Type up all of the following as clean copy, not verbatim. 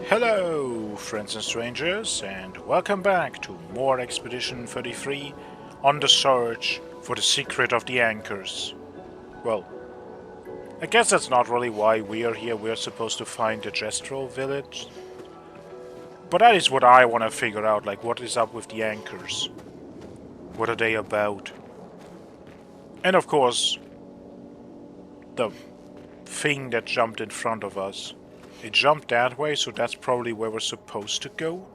Hello, friends and strangers, and welcome back to more Expedition 33 on the search for the secret of the anchors. Well, I guess that's not really why we are here. We are supposed to find the Gestrel village. But that is what I want to figure out, like what is up with the anchors? What are they about? And of course, the thing that jumped in front of us. It jumped that way, so that's probably where we're supposed to go.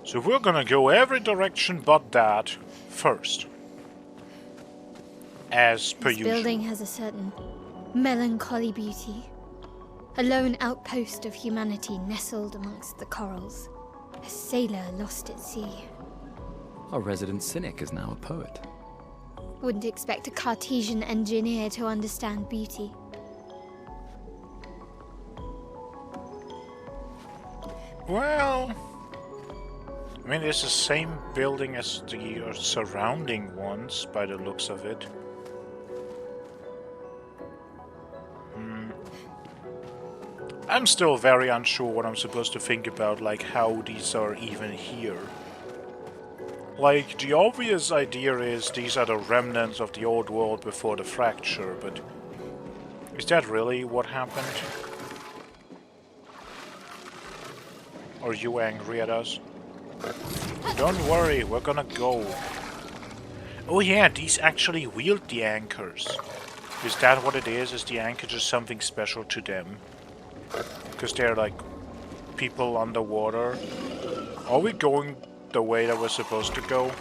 So we're gonna go every direction but that first. As per usual. This building has a certain melancholy beauty. A lone outpost of humanity nestled amongst the corals. A sailor lost at sea. Our resident cynic is now a poet. Wouldn't expect a Cartesian engineer to understand beauty. Well, I mean, it's the same building as the surrounding ones, by the looks of it. I'm still very unsure what I'm supposed to think about, like, how these are even here. Like, the obvious idea is these are the remnants of the old world before the fracture, but is that really what happened? Are you angry at us? Don't worry, we're gonna go. Oh yeah, these actually wield the anchors. Is that what it is? Is the anchor just something special to them? Because they're like people underwater. Are we going the way that we're supposed to go?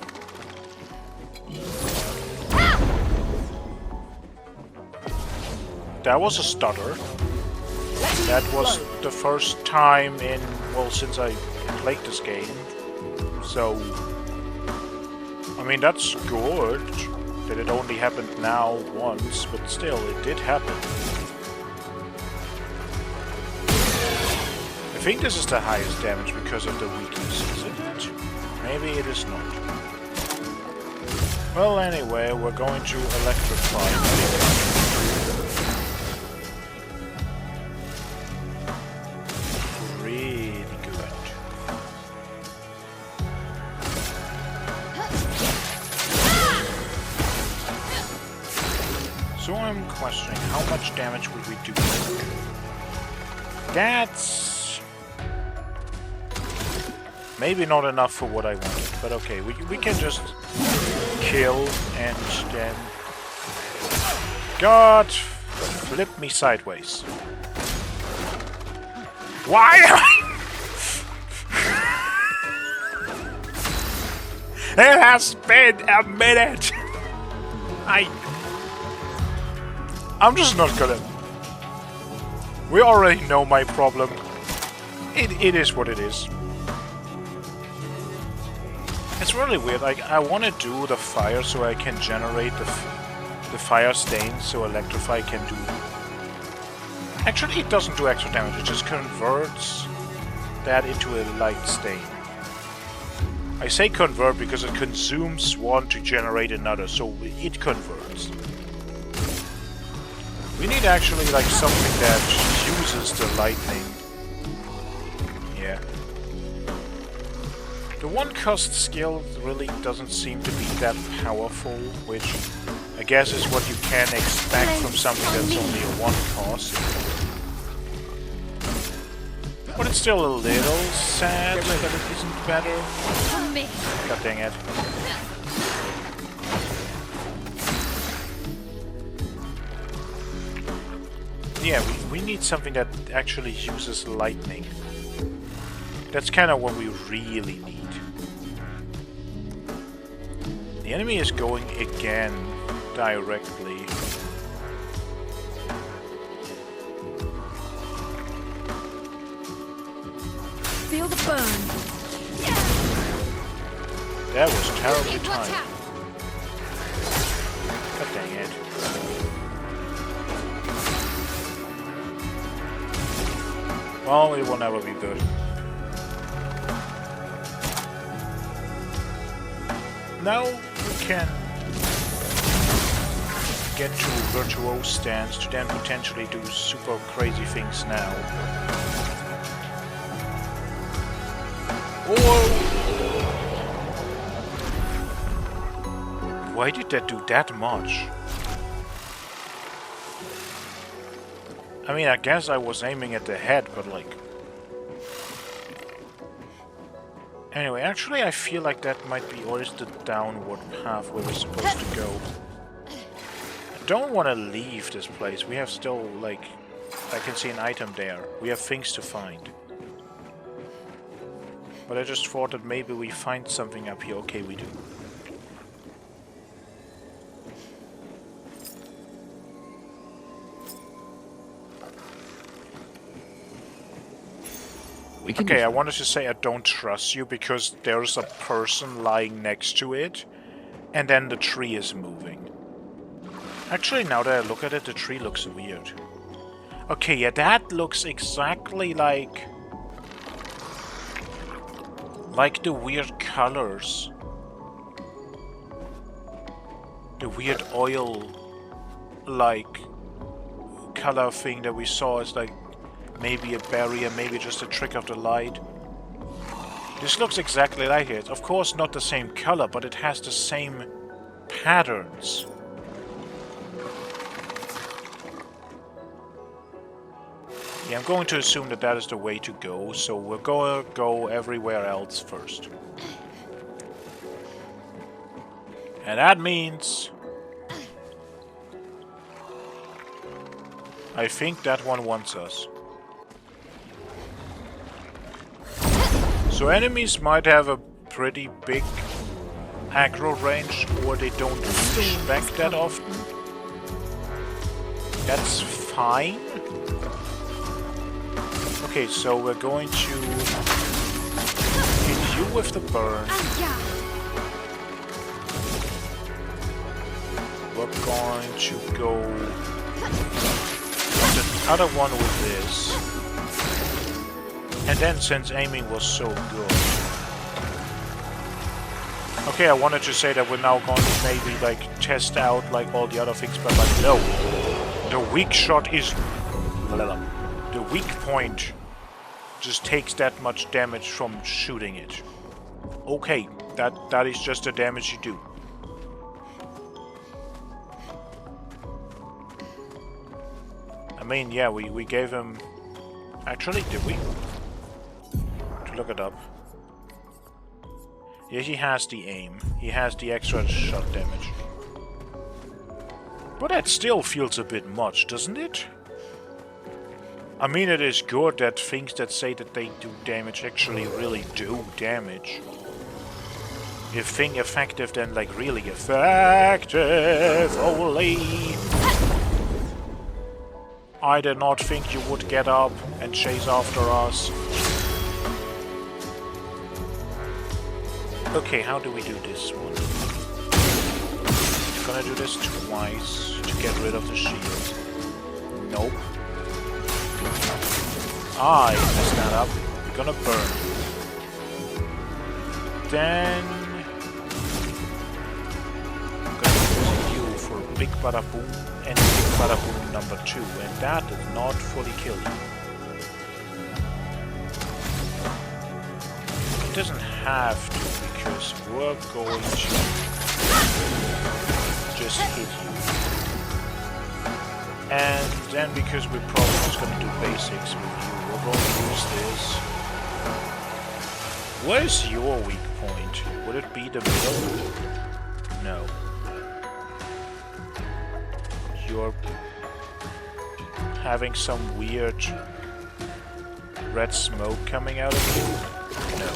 That was a stutter. That was the first time in, well, since I played this game. So, I mean, that's good that it only happened now once, but still, it did happen. I think this is the highest damage because of the weakness, isn't it? Maybe it is not. Well, anyway, we're going to electrify. So I'm questioning how much damage would we do? That's maybe not enough for what I wanted, but okay, we can just kill and then God flip me sideways. Why am I? It has been a minute. I'm just not gonna... We already know my problem. It is what it is. It's really weird. Like, I want to do the fire so I can generate the fire stains so electrify can do... Actually, it doesn't do extra damage. It just converts that into a light stain. I say convert because it consumes one to generate another, so it converts. We need actually like something that uses the lightning. Yeah. The one cost skill really doesn't seem to be that powerful, which I guess is what you can expect from something that's only a one cost. But it's still a little sad that it isn't better. God dang it. Yeah, we need something that actually uses lightning. That's kind of what we really need. The enemy is going again directly. Feel the burn. That was terribly timed. God dang it. Well, it will never be good. Now we can get to virtuose stance to then potentially do super crazy things now. Why did that do that much? I mean, I guess I was aiming at the head, but like... Anyway, actually I feel like that might be, or is the downward path where we're supposed to go. I don't want to leave this place. We have still, like... I can see an item there. We have things to find. But I just thought that maybe we find something up here. Okay, we do. Okay, I wanted to say I don't trust you because there's a person lying next to it, and then the tree is moving. Actually, now that I look at it, the tree looks weird. Okay, yeah, that looks exactly like the weird colors. The weird oil, like, color thing that we saw is like maybe a barrier, maybe just a trick of the light. This looks exactly like it. Of course not the same color, but it has the same patterns. Yeah, I'm going to assume that that is the way to go, so we're going to go everywhere else first. And that means... I think that one wants us. So enemies might have a pretty big aggro range, or they don't reach back that often. That's fine. Okay, so we're going to hit you with the burn. We're going to go the other one with this. And then, since aiming was so good... Okay, I wanted to say that we're now going to maybe, like, test out, like, all the other things, but, like, no. The weak shot is... The weak point just takes that much damage from shooting it. Okay, that is just the damage you do. I mean, yeah, we gave him... Actually, did we? To look it up. Yeah, he has the aim. He has the extra shot damage. But that still feels a bit much, doesn't it? I mean, it is good that things that say that they do damage actually really do damage. If thing effective, then like really effective, holy! I did not think you would get up and chase after us. Okay, how do we do this one? I'm gonna do this twice to get rid of the shield. Nope. I messed that up. We're gonna burn. Then... I'm gonna use you for Big Bada Boom and Big Bada Boom number 2, and that did not fully kill you. It doesn't have to, because we're going to just hit you. And then, because we're probably just going to do basics with you, we're going to use this. Where's your weak point? Would it be the middle? No. You're having some weird red smoke coming out of you? No.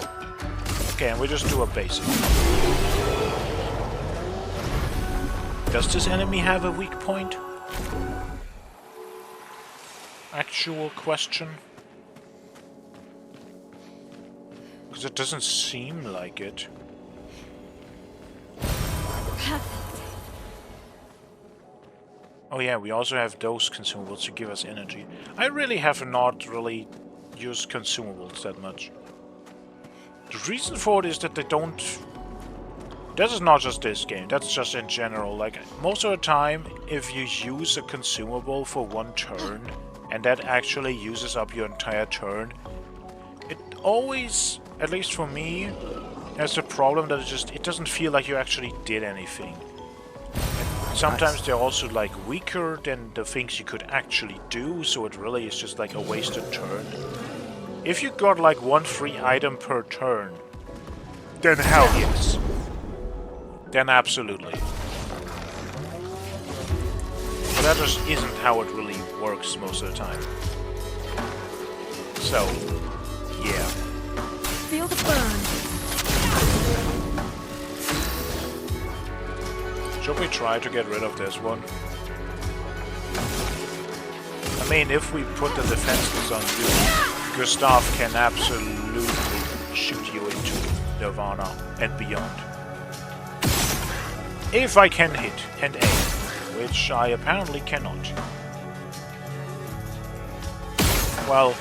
Okay, and we just do a basic. Does this enemy have a weak point? Actual question? Because it doesn't seem like it. Oh yeah, we also have those consumables to give us energy. I really have not really used consumables that much. The reason for it is that they don't... This is not just this game, that's just in general. Like, most of the time, if you use a consumable for one turn, and that actually uses up your entire turn, it always, at least for me, has a problem that it doesn't feel like you actually did anything. And sometimes they're also like weaker than the things you could actually do, so it really is just like a wasted turn. If you got like one free item per turn, then hell yes. Then absolutely. But that just isn't how it really works most of the time. So, yeah. Feel the burn. Should we try to get rid of this one? I mean, if we put the defenseless on you, Gustav can absolutely shoot you into Nirvana and beyond. If I can hit and aim, which I apparently cannot. Well,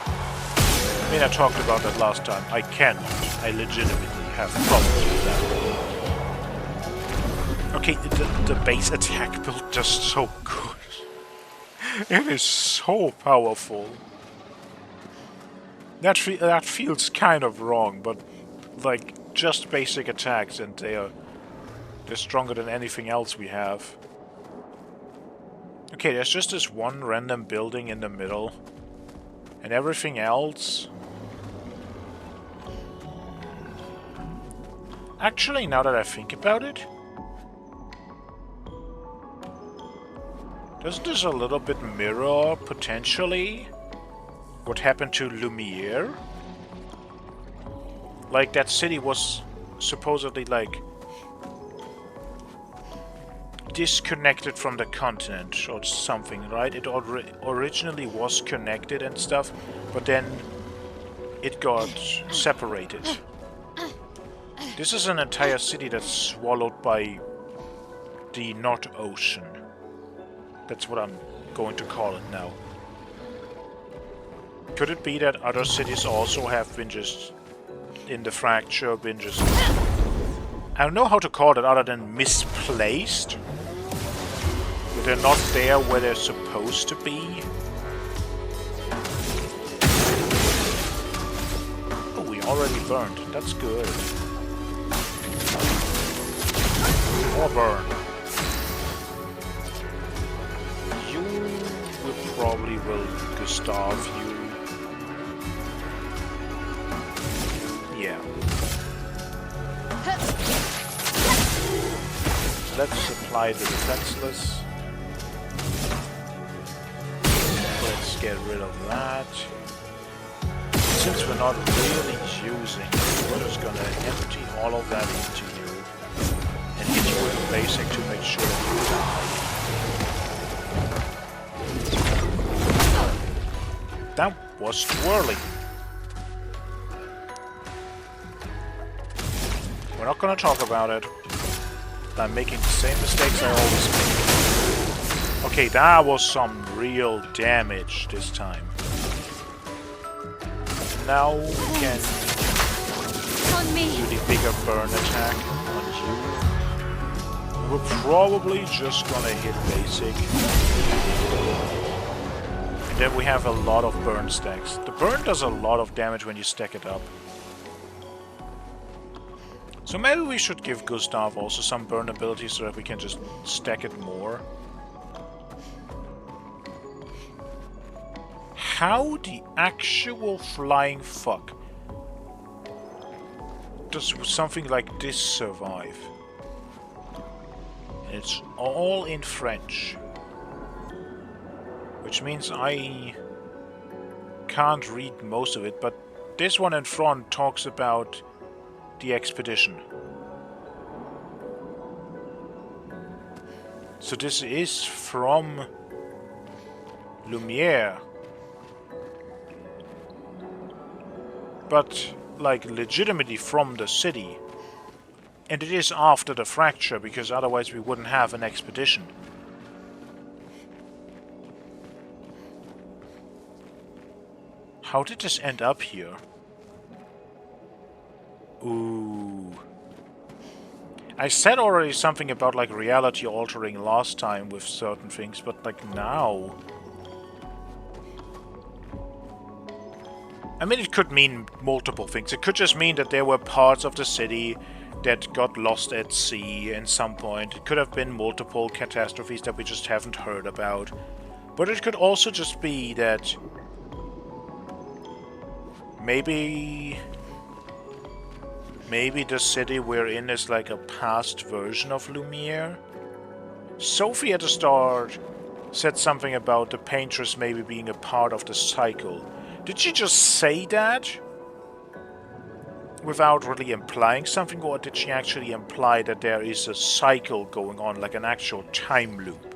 I mean, I talked about that last time. I cannot. I legitimately have problems with that. Okay, the base attack build does so good. It is so powerful. That feels kind of wrong, but like just basic attacks, and they're stronger than anything else we have. Okay, there's just this one random building in the middle, and everything else. Actually, now that I think about it, doesn't this a little bit mirror, potentially, what happened to Lumiere? Like, that city was supposedly, like, disconnected from the continent or something, right? It originally was connected and stuff, but then it got separated. This is an entire city that's swallowed by the Not Ocean. That's what I'm going to call it now. Could it be that other cities also have been just in the fracture, been just... I don't know how to call it other than misplaced? But they're not there where they're supposed to be? Oh, we already burned. That's good. More burn. You probably will Gustav you. Yeah. Let's apply the defenseless. Let's get rid of that. Since we're not really using it, we're just gonna empty all of that into you and hit you with a basic to make sure that you die. That was twirling. We're not gonna talk about it. I'm making the same mistakes I always make. Okay, that was some real damage this time. Now we can do the bigger burn attack on you. We're probably just gonna hit basic. And then we have a lot of burn stacks. The burn does a lot of damage when you stack it up. So maybe we should give Gustav also some burn ability so that we can just stack it more. How the actual flying fuck does something like this survive? And it's all in French. Which means I can't read most of it, but this one in front talks about the expedition. So this is from Lumiere. But, like, legitimately from the city. And it is after the fracture, because otherwise we wouldn't have an expedition. How did this end up here? Ooh. I said already something about, like, reality altering last time with certain things, but, like, now... I mean, it could mean multiple things. It could just mean that there were parts of the city that got lost at sea at some point. It could have been multiple catastrophes that we just haven't heard about. But it could also just be that maybe the city we're in is like a past version of Lumiere. Sophie at the start said something about the Paintress maybe being a part of the cycle. Did she just say that without really implying something, or did she actually imply that there is a cycle going on, like an actual time loop?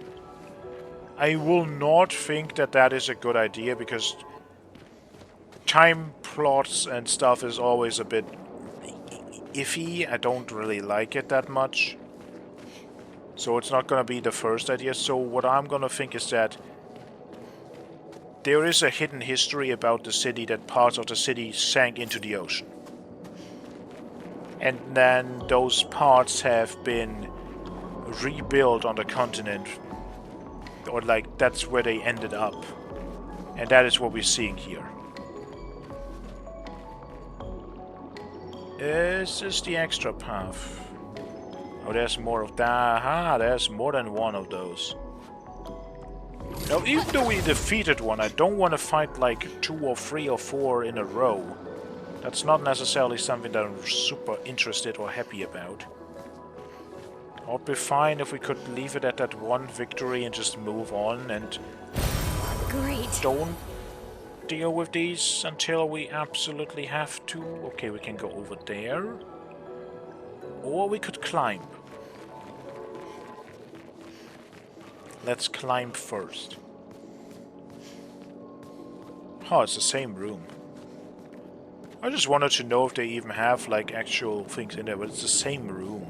I will not think that that is a good idea, because time plots and stuff is always a bit iffy. I don't really like it that much. So it's not going to be the first idea. So what I'm going to think is that there is a hidden history about the city, that parts of the city sank into the ocean. And then those parts have been rebuilt on the continent. Or like, that's where they ended up. And that is what we're seeing here. This is the extra path. Oh, there's more of that. Aha, there's more than one of those. Now, even though we defeated one, I don't want to fight like 2 or 3 or 4 in a row. That's not necessarily something that I'm super interested or happy about. I'll be fine if we could leave it at that one victory and just move on and Great. don't deal with these until we absolutely have to. Okay, we can go over there. Or we could climb. Let's climb first. Oh, it's the same room. I just wanted to know if they even have like actual things in there, but it's the same room.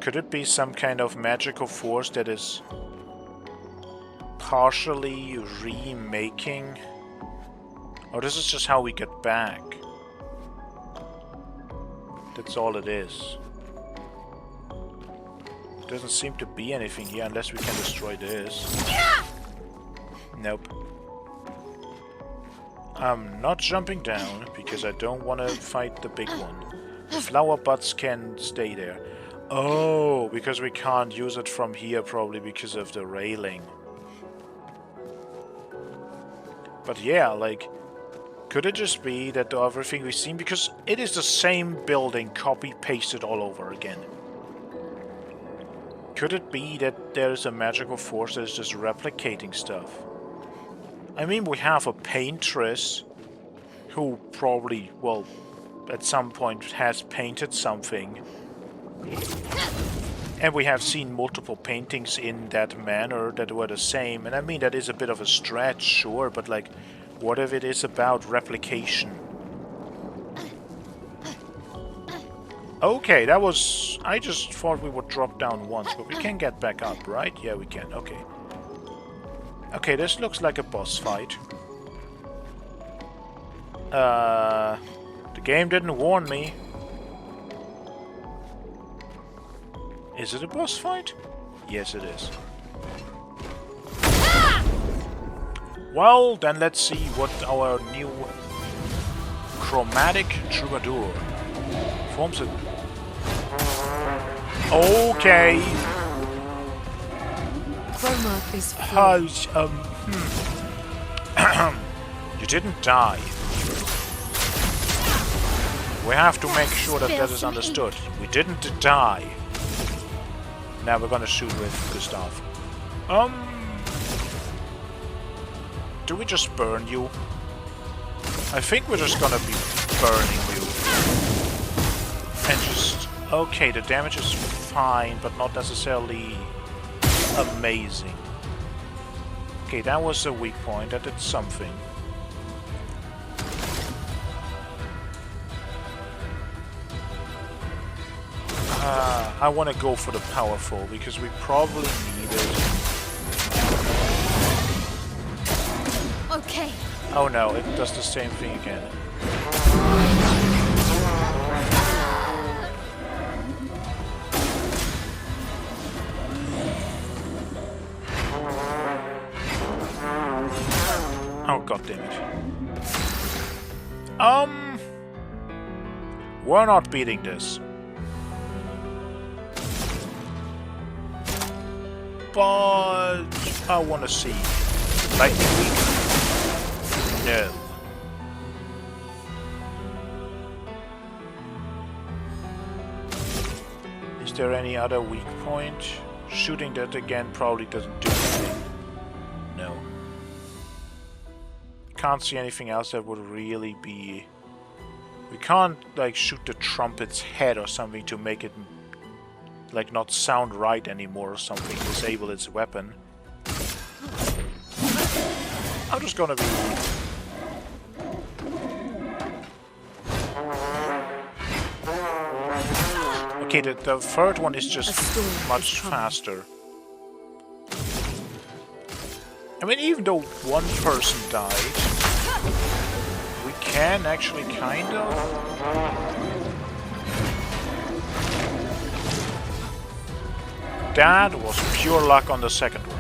Could it be some kind of magical force that is partially remaking? Oh, this is just how we get back. That's all it is. Doesn't seem to be anything here unless we can destroy this. Nope. I'm not jumping down because I don't want to fight the big one. The flower buds can stay there. Oh, because we can't use it from here probably because of the railing. But yeah, like, could it just be that everything we've seen, because it is the same building copy-pasted all over again. Could it be that there's a magical force that is just replicating stuff? I mean, we have a Paintress who probably, well, at some point has painted something. And we have seen multiple paintings in that manner that were the same. And I mean, that is a bit of a stretch, sure, but like, what if it is about replication? Okay, that was... I just thought we would drop down once, but we can get back up, right? Yeah, we can, okay. Okay, this looks like a boss fight. The game didn't warn me. Is it a boss fight? Yes, it is. Well, then let's see what our new chromatic troubadour forms it. Okay. Chroma is free. You didn't die. We have to make sure that that is understood. We didn't die. Now we're gonna shoot with Gustav. Do we just burn you? I think we're just gonna be burning you. And just... Okay, the damage is fine, but not necessarily amazing. Okay, that was a weak point. That did something. I want to go for the powerful, because we probably need it. Okay. Oh no, it does the same thing again. Oh, god damn it. We're not beating this. But I want to see lightning weak. No. Is there any other weak point? Shooting that again probably doesn't do anything. No. Can't see anything else that would really be... We can't, like, shoot the trumpet's head or something to make it, like, not sound right anymore or something. Disable its weapon. I'm just gonna be... Okay, the third one is just much faster. I mean, even though one person died, we can actually kind of... That was pure luck on the second one.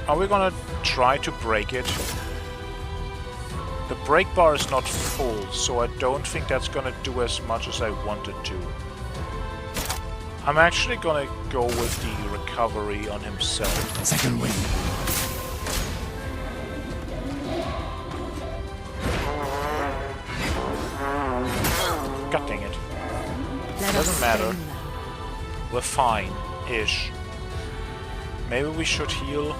Are we gonna try to break it? The break bar is not full, so I don't think that's gonna do as much as I wanted to. I'm actually gonna go with the recovery on himself. Second wind. God dang it. Doesn't matter. We're fine-ish. Maybe we should heal.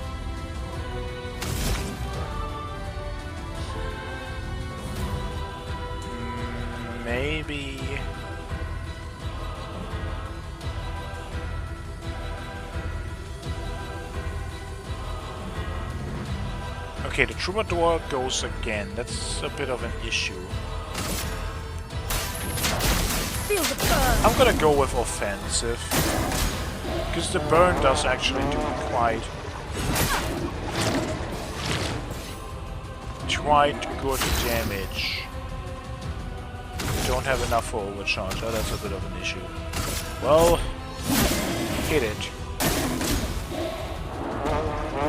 Maybe... Okay, the troubadour goes again. That's a bit of an issue. Feel the burn. I'm gonna go with offensive. Because the burn does actually do quite good damage. Don't have enough for overcharge. Oh, that's a bit of an issue. Well, hit it.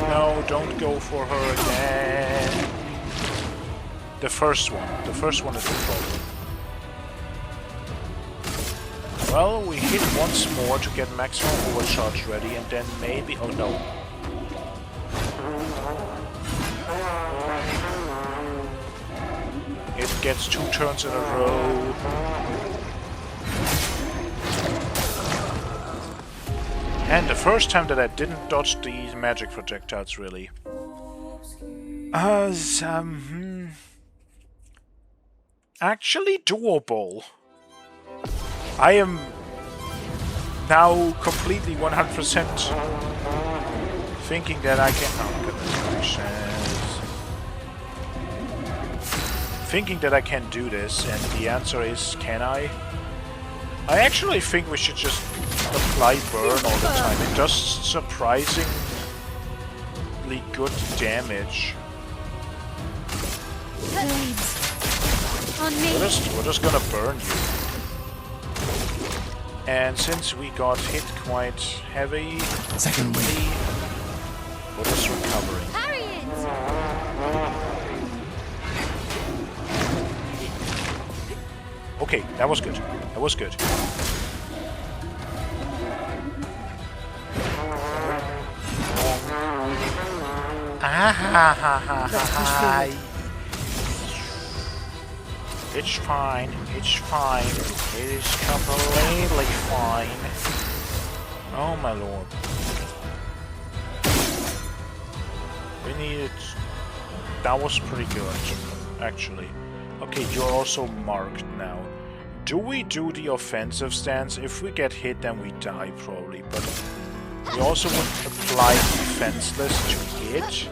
No, don't go for her again. The first one. The first one is the problem. Well, we hit once more to get maximum overcharge ready, and then maybe... Oh no. It gets 2 turns in a row. And the first time that I didn't dodge these magic projectiles, really. Actually doable. I am now completely 100% thinking that I can... Oh, goodness gracious. Thinking that I can do this, and the answer is, can I? I actually think we should just apply burn all the time. It does surprisingly good damage. On me. We're just gonna burn you. And since we got hit quite heavy, Second wind. we're just recovering. Parry it! Okay, that was good. That was good. It's fine. It's fine. It is completely fine. Oh my lord. We needed... That was pretty good, actually. Okay, you're also marked now. Do we do the offensive stance? If we get hit, then we die, probably. But we also would apply defenseless to it,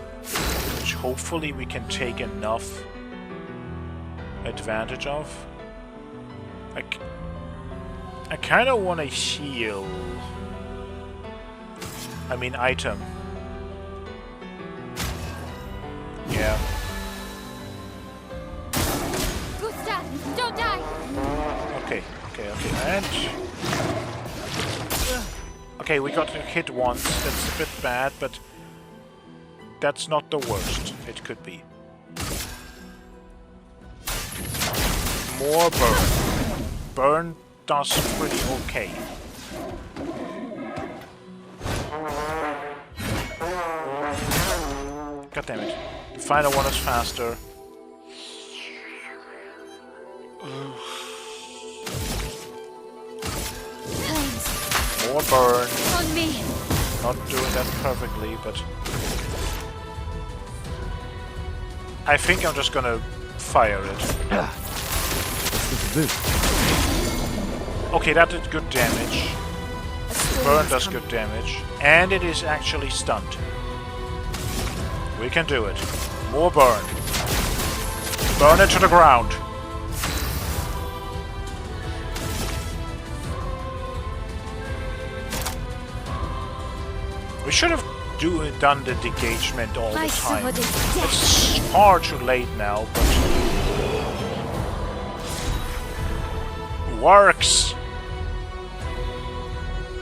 which hopefully we can take enough advantage of. I kind of want to heal. I mean, item. Yeah. Gustav, don't die! Okay. And... Okay, we got hit once. That's a bit bad, but that's not the worst it could be. More burn. Burn does pretty okay. God damn it. The final one is faster. More burn. On me. Not doing that perfectly, but I think I'm just gonna fire it. Okay, that did good damage. Burn does good damage. And it is actually stunned. We can do it. More burn. Burn it to the ground. We should have done the engagement all the time. It's far too late now, but works.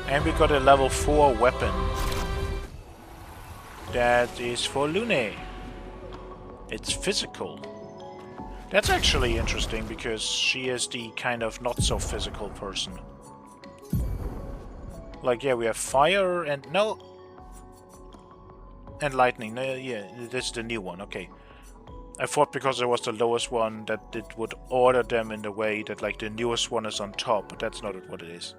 And we got a level 4 weapon. That is for Lune. It's physical. That's actually interesting because she is the kind of not so physical person. Like, yeah, we have fire and no. And lightning. No, yeah, this is the new one. Okay. I thought because it was the lowest one that it would order them in the way that like the newest one is on top, but that's not what it is.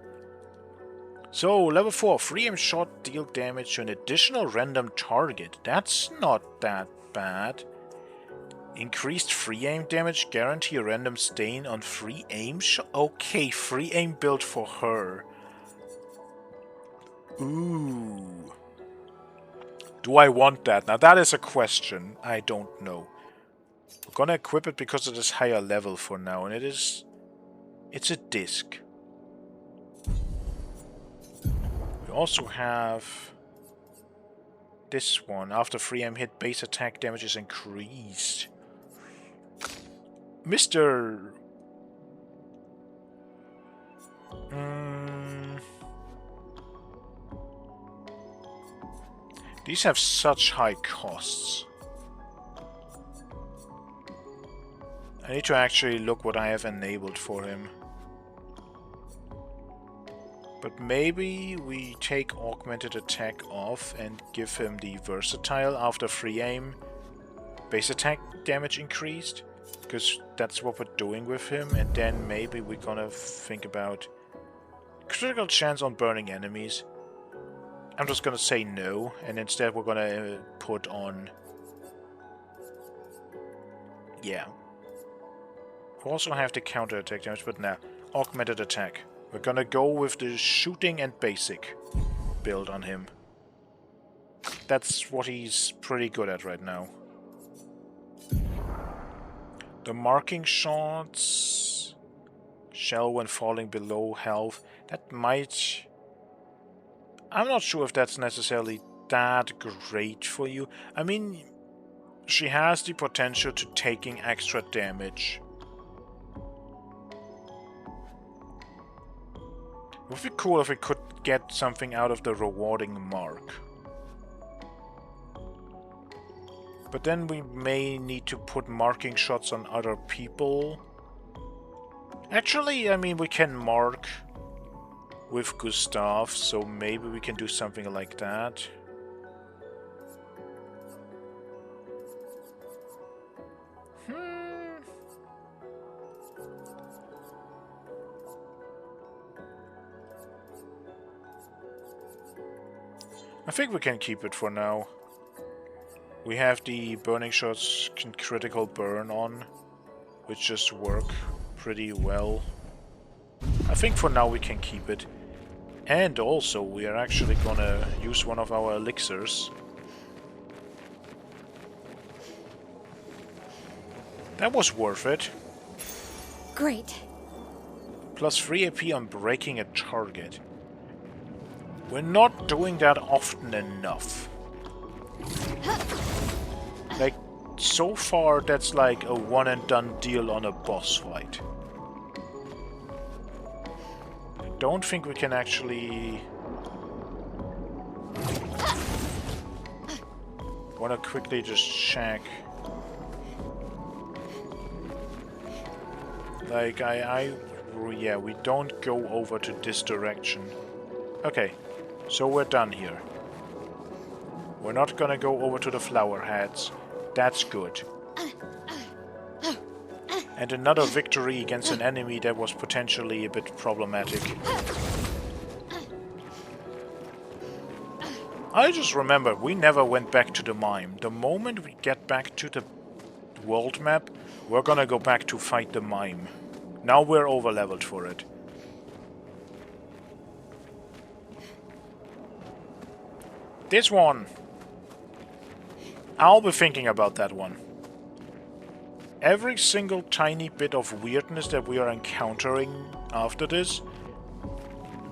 So, level 4, free aim shot deal damage to an additional random target. That's not that bad. Increased free aim damage, guarantee a random stain on free aim shot. Okay, free aim build for her. Ooh. Do I want that? Now that is a question. I don't know. We're gonna equip it because it is higher level for now, and it's a disc. We also have this one. After free aim hit, base attack damage is increased. Mr. These have such high costs. I need to actually look what I have enabled for him. But maybe we take augmented attack off and give him the versatile after free aim. Base attack damage increased. Because that's what we're doing with him. And then maybe we're gonna think about critical chance on burning enemies. I'm just gonna say no, and instead we're gonna put on... Yeah. We also have the counter attack damage, but now augmented attack. We're gonna go with the shooting and basic build on him. That's what he's pretty good at right now. The marking shots... Shell when falling below health. That might... I'm not sure if that's necessarily that great for you. I mean, she has the potential to taking extra damage. It would be cool if we could get something out of the rewarding mark. But then we may need to put marking shots on other people. Actually, I mean, we can mark with Gustav, so maybe we can do something like that. I think we can keep it for now. We have the burning shots critical burn on, which just work pretty well. I think for now we can keep it. And also we are actually gonna use one of our elixirs. That was worth it. Great. Plus 3 AP on breaking a target. We're not doing that often enough. Like, so far that's like a one and done deal on a boss fight. I don't think we can actually Wanna quickly just check. Like, yeah, we don't go over to this direction. Okay, so we're done here. We're not gonna go over to the flower heads. That's good. And another victory against an enemy that was potentially a bit problematic. I just remember, we never went back to the mine. The moment we get back to the world map, we're gonna go back to fight the mime. Now we're over-leveled for it. This one. I'll be thinking about that one. Every single tiny bit of weirdness that we are encountering after this,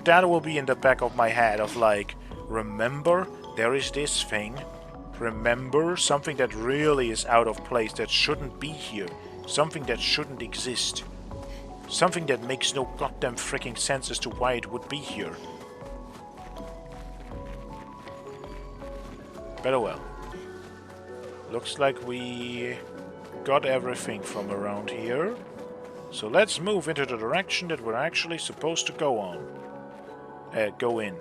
that will be in the back of my head of like, remember, there is this thing. Remember, something that really is out of place, that shouldn't be here. Something that shouldn't exist. Something that makes no goddamn freaking sense as to why it would be here. But oh well. Looks like we got everything from around here. So let's move into the direction that we're actually supposed to go on. Go in.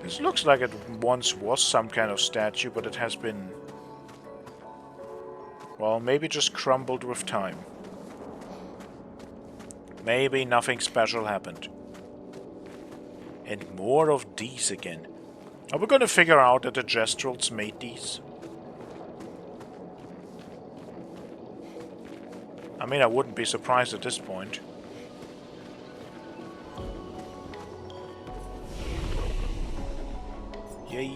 This looks like it once was some kind of statue, but it has been... well, maybe just crumbled with time. Maybe nothing special happened. And more of these again. Are we gonna figure out that the Gestrels made these? I mean, I wouldn't be surprised at this point. Yay!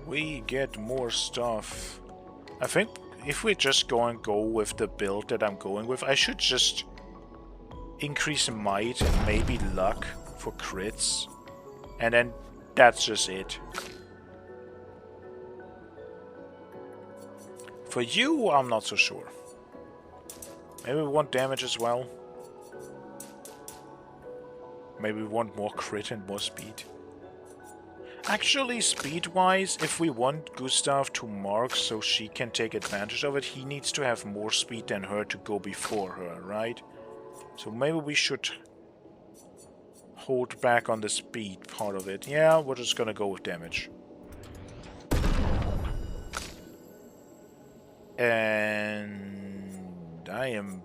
We get more stuff. I think if we just go with the build that I'm going with, I should just increase might and maybe luck for crits. And then that's just it. For you, I'm not so sure. Maybe we want damage as well. Maybe we want more crit and more speed. Actually, speed-wise, if we want Gustav to mark so she can take advantage of it, he needs to have more speed than her to go before her, right? So maybe we should hold back on the speed part of it. Yeah, we're just gonna go with damage. And I am...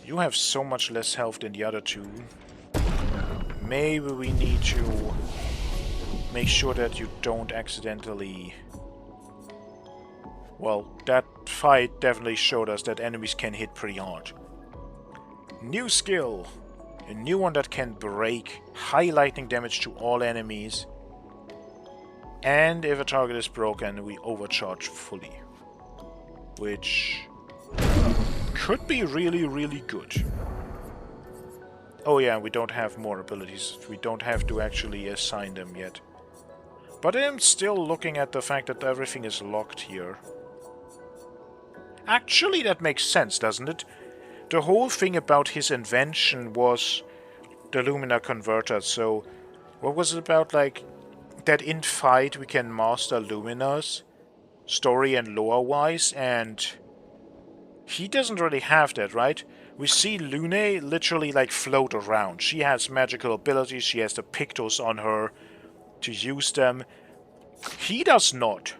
You have so much less health than the other two. Maybe we need to make sure that you don't accidentally... Well, that fight definitely showed us that enemies can hit pretty hard. New skill. A new one that can break high lightning damage to all enemies. And if a target is broken, we overcharge fully. Which could be really, really good. Oh yeah, we don't have more abilities. We don't have to actually assign them yet. But I'm still looking at the fact that everything is locked here. Actually, that makes sense, doesn't it? The whole thing about his invention was the Lumina Converter, so... What was it about, like... That in fight we can master Luminas, story and lore-wise, and... He doesn't really have that, right? We see Lune literally like float around. She has magical abilities, she has the Pictos on her to use them. He does not.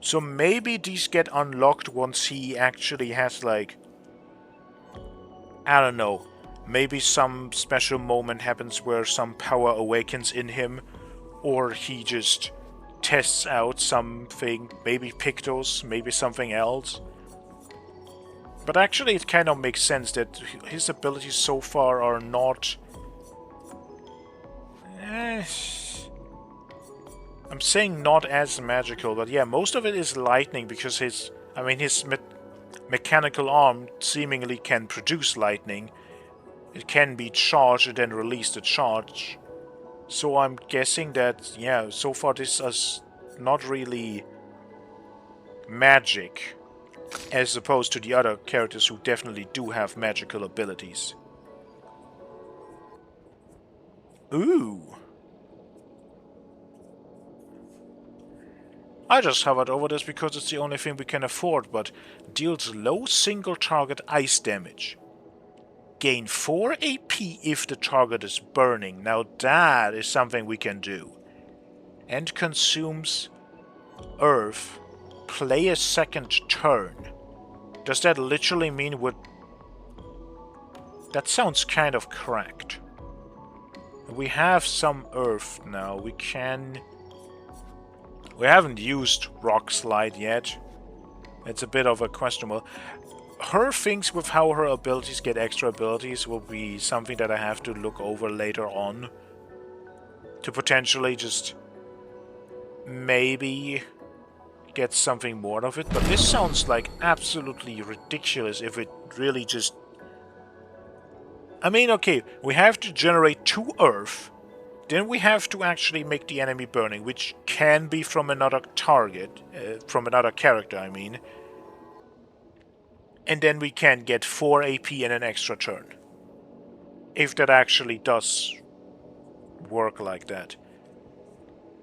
So maybe these get unlocked once he actually has like... I don't know. Maybe some special moment happens where some power awakens in him. Or he just tests out something. Maybe Pictos, maybe something else. But actually it kind of makes sense that his abilities so far are not... I'm saying not as magical, but yeah, most of it is lightning because his... I mean, his mechanical arm seemingly can produce lightning. It can be charged and then release the charge. So I'm guessing that, yeah, so far this is not really magic. As opposed to the other characters who definitely do have magical abilities. Ooh. I just hovered over this because it's the only thing we can afford, but deals low single target ice damage. Gain 4 AP if the target is burning. Now that is something we can do. And consumes earth. Play a second turn. Does that literally mean we're... That sounds kind of correct. We have some earth now. We can... We haven't used Rock Slide yet. It's a bit of a questionable. Her things with how her abilities get extra abilities will be something that I have to look over later on. To potentially just... maybe... get something more of it. But this sounds like absolutely ridiculous if it really just... I mean, okay, we have to generate 2 earth. Then we have to actually make the enemy burning, which can be from another target, from another character, I mean. And then we can get 4 AP in an extra turn. If that actually does work like that.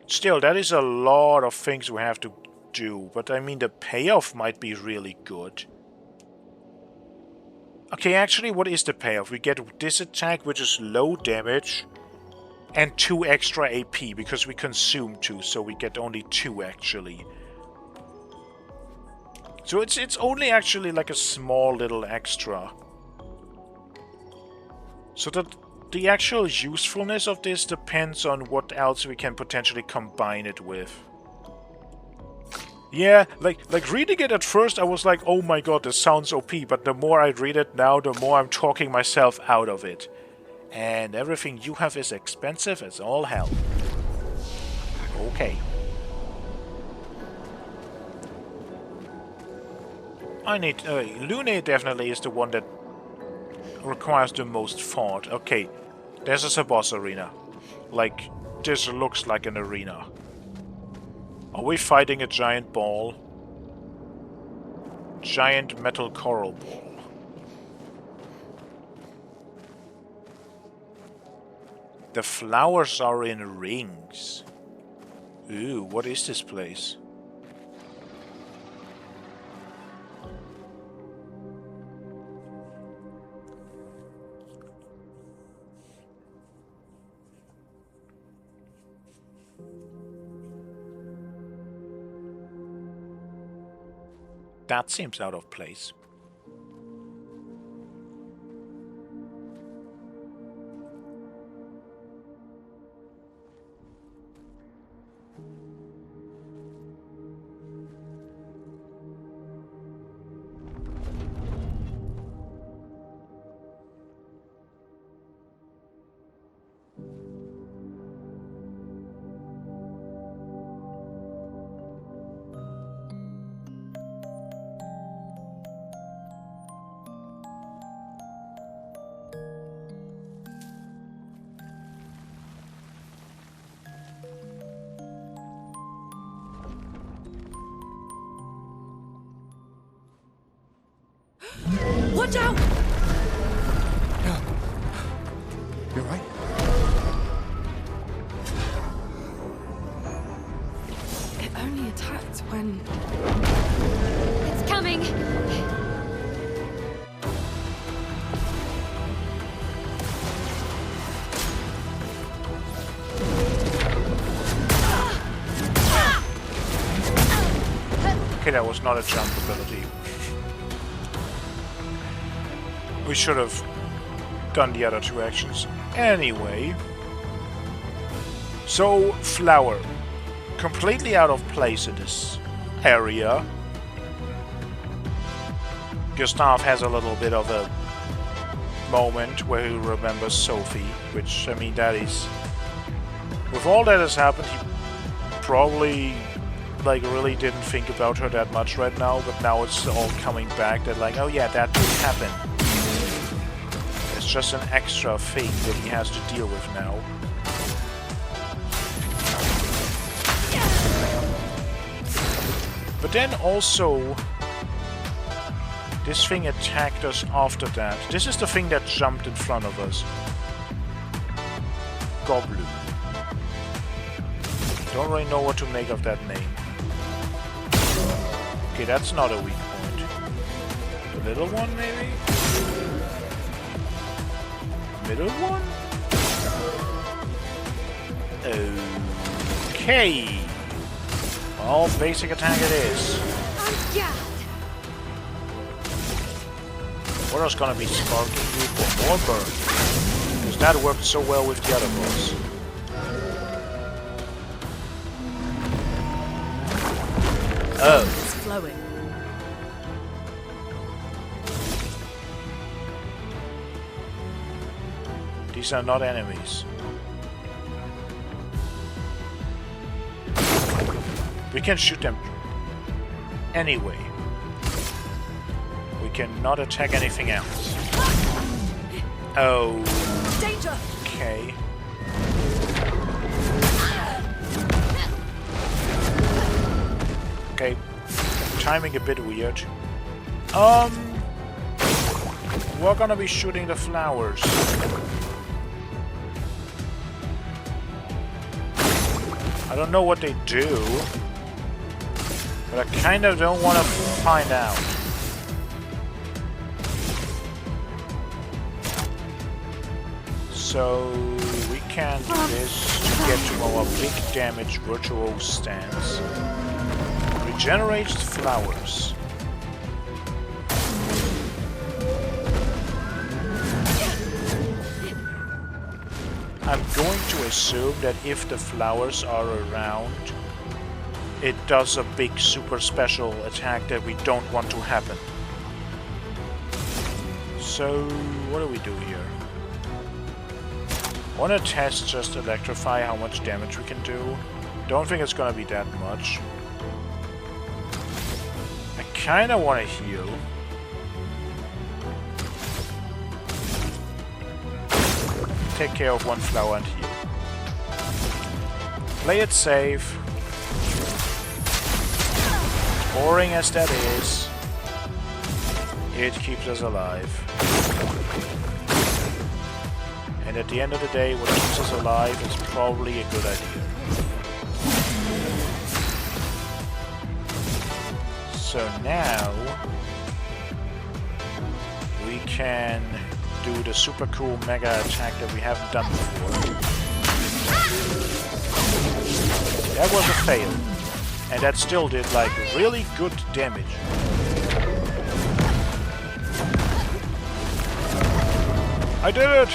Still, that is a lot of things we have to do, but I mean the payoff might be really good. Okay, actually, what is the payoff? We get this attack, which is low damage. And 2 extra AP, because we consume 2, so we get only 2 actually. So it's only actually like a small little extra. So that the actual usefulness of this depends on what else we can potentially combine it with. Yeah, like reading it at first I was like, oh my god, this sounds OP, but the more I read it now, the more I'm talking myself out of it. And everything you have is expensive as all hell. Okay. I need... Lune definitely is the one that requires the most thought. Okay, this is a boss arena. Like, this looks like an arena. Are we fighting a giant ball? Giant metal coral ball. The flowers are in rings. Ooh, what is this place? That seems out of place. Watch out! You're right. It only attacks when... It's coming! Okay, that was not a jump ability. We should have done the other 2 actions. Anyway. So, flower. Completely out of place in this area. Gustav has a little bit of a moment where he remembers Sophie, which, I mean, that is... With all that has happened, he probably, like, really didn't think about her that much right now, but now it's all coming back that, like, oh yeah, that did happen. It's just an extra thing that he has to deal with now. But then also, This thing attacked us after that. This is the thing that jumped in front of us. Goblin. Don't really know what to make of that name. Okay, that's not a weak point. The little one, maybe? Middle one? Okay. Well, basic attack it is. What else gonna be sparking you for more burn? Because that worked so well with the other boss. Oh. It's flowing. These are not enemies. We can shoot them anyway. We cannot attack anything else. Oh. Danger! Okay. Okay. Timing a bit weird. We're gonna be shooting the flowers. I don't know what they do, but I kind of don't want to find out. So we can do this to get to our big damage virtual stance. Regenerates flowers. I'm going to assume that if the flowers are around, it does a big super special attack that we don't want to happen. So, what do we do here? I want to test just electrify how much damage we can do. Don't think it's gonna be that much. I kinda want to heal. Take care of one flower and heal. Play it safe. Boring as that is, it keeps us alive. And at the end of the day, what keeps us alive is probably a good idea. So now we can do the super cool mega attack that we haven't done before. That was a fail. And that still did like really good damage. I did it!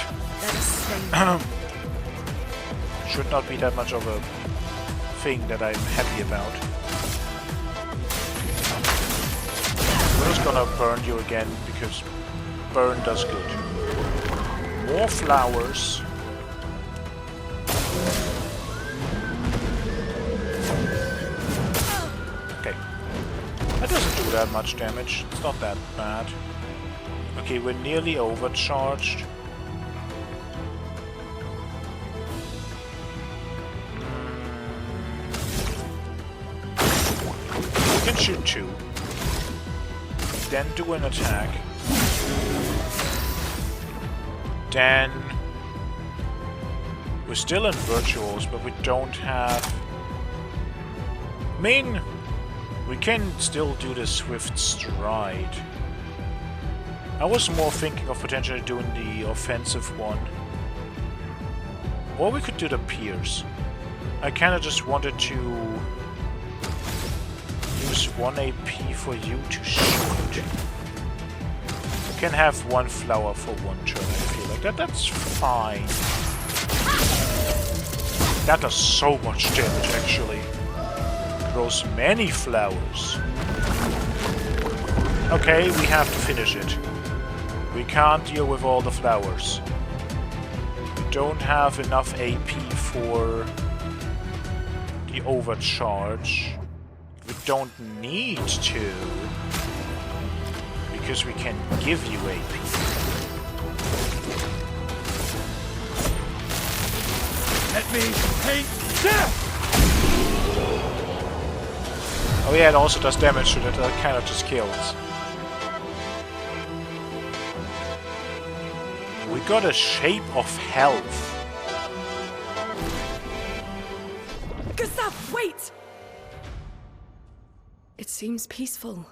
Should not be that much of a thing that I'm happy about. We're just gonna burn you again because burn does good. More flowers. Okay. That doesn't do that much damage. It's not that bad. Okay, we're nearly overcharged. We can shoot two. Then do an attack. Then we're still in virtuals, but we don't have... I mean, we can still do the Swift Stride. I was more thinking of potentially doing the offensive one. Or we could do the Pierce. I kinda just wanted to use 1 AP for you to shoot. You can have one flower for one turn, I feel like. That's fine. That does so much damage, actually. Grows many flowers. Okay, we have to finish it. We can't deal with all the flowers. We don't have enough AP for the overcharge. We don't need to, because we can give you AP. Let me take death! Oh yeah, it also does damage to that kind of just kills. got a shape of health. Gustav, wait! It seems peaceful.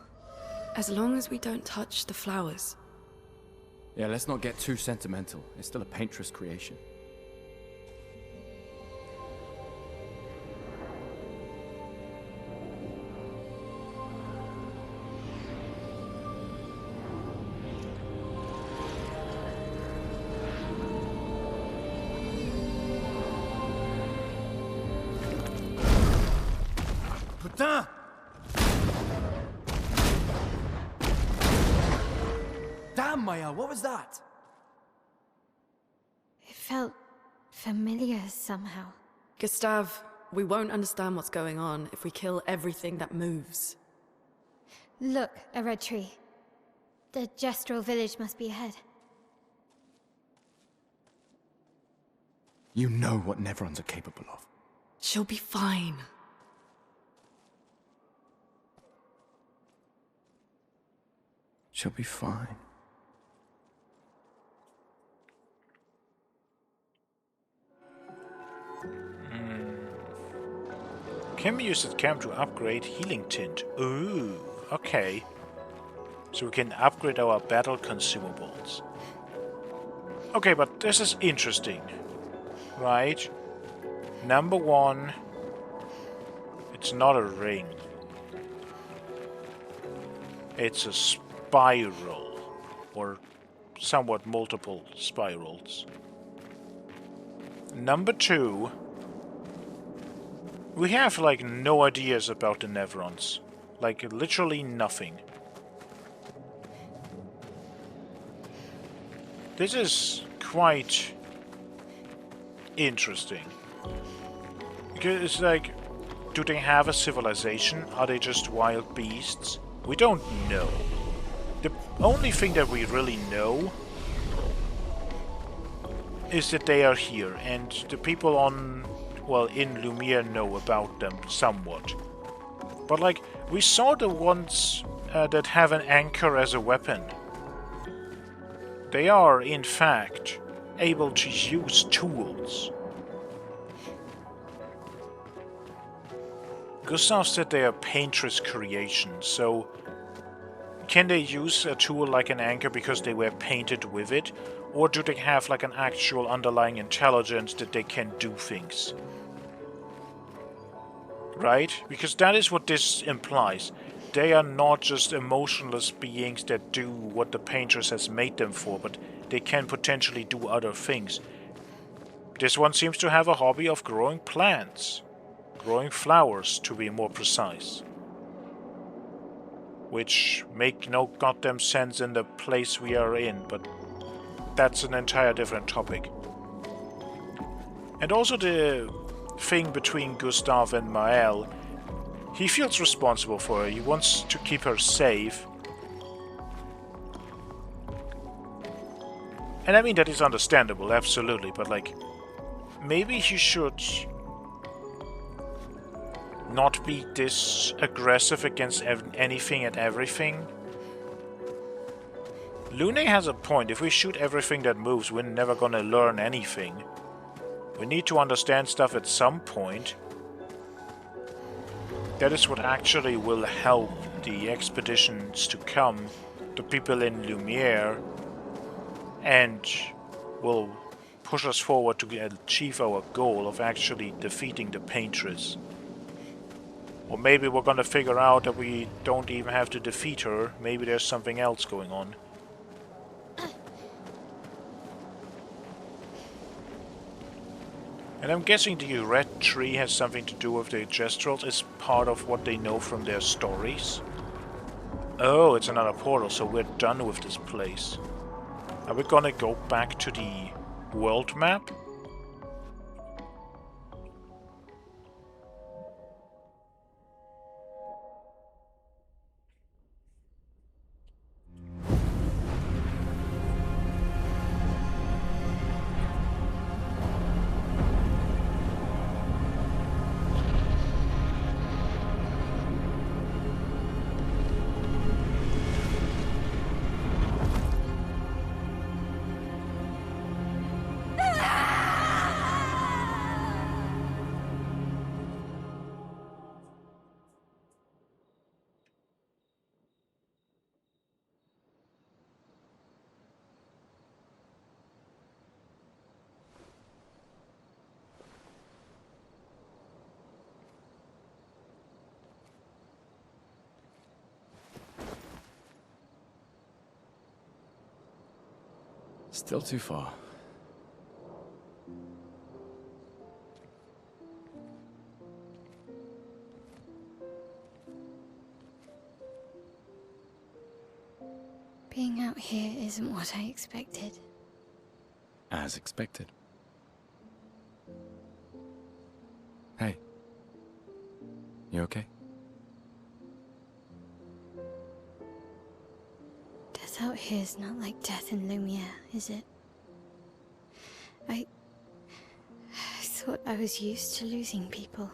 As long as we don't touch the flowers. Yeah, let's not get too sentimental. It's still a Paintress creation. Putain! Damn, Maya, what was that? It felt familiar somehow. Gustav, we won't understand what's going on if we kill everything that moves. Look, a red tree. The gestural village must be ahead. You know what nevrons are capable of. She'll be fine. She'll be fine. Can be used at camp to upgrade healing tint. Ooh, okay. So we can upgrade our battle consumables. Okay, but this is interesting. Right? Number one, it's not a ring. It's a spiral, or somewhat multiple spirals. Number two, we have like no ideas about the nevrons. Like literally nothing. This is quite interesting. Because it's like, do they have a civilization? Are they just wild beasts? We don't know. The only thing that we really know is that they are here, and the people on, well, in Lumiere know about them somewhat. But like, we saw the ones that have an anchor as a weapon. They are, in fact, able to use tools. Gustav said they are Paintress creations, so can they use a tool like an anchor because they were painted with it? Or do they have like an actual underlying intelligence that they can do things? Right? Because that is what this implies. They are not just emotionless beings that do what the Paintress has made them for, but they can potentially do other things. This one seems to have a hobby of growing plants. Growing flowers, to be more precise. Which make no goddamn sense in the place we are in, but that's an entire different topic. And also the thing between Gustav and Maëlle, he feels responsible for her. He wants to keep her safe. And I mean, that is understandable, absolutely, but like, maybe he should not be this aggressive against anything and everything. Lune has a point. If we shoot everything that moves, we're never gonna learn anything. We need to understand stuff at some point. That is what actually will help the expeditions to come, the people in Lumiere, and will push us forward to achieve our goal of actually defeating the Paintress. Or maybe we're gonna figure out that we don't even have to defeat her. Maybe there's something else going on. And I'm guessing the red tree has something to do with the gestrals. It's part of what they know from their stories. Oh, it's another portal, so we're done with this place. Are we gonna go back to the world map? Still too far. Being out here isn't what I expected. As expected. Hey. You okay? Death out here's not like death in Lumiere, is it? I thought I was used to losing people.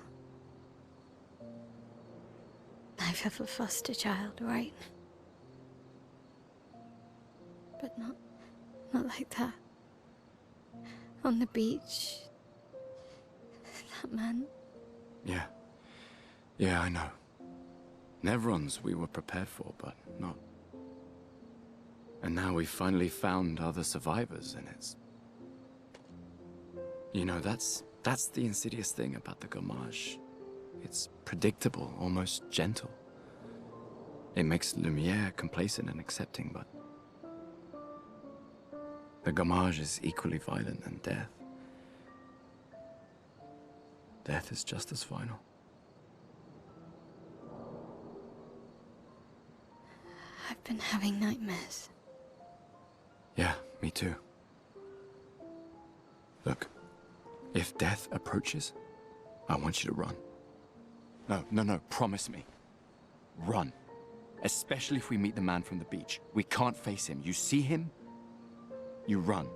Life of a foster child, right? But not like that. On the beach. That man. Yeah. Yeah, I know. Nevrons we were prepared for, but not. And now we've finally found other survivors, and it's... You know, that's the insidious thing about the Gommage. It's predictable, almost gentle. It makes Lumiere complacent and accepting, but... The Gommage is equally violent than death. Death is just as final. I've been having nightmares. Yeah, me too. Look, if death approaches, I want you to run. No, promise me. Run. Especially if we meet the man from the beach. We can't face him. You see him, you run.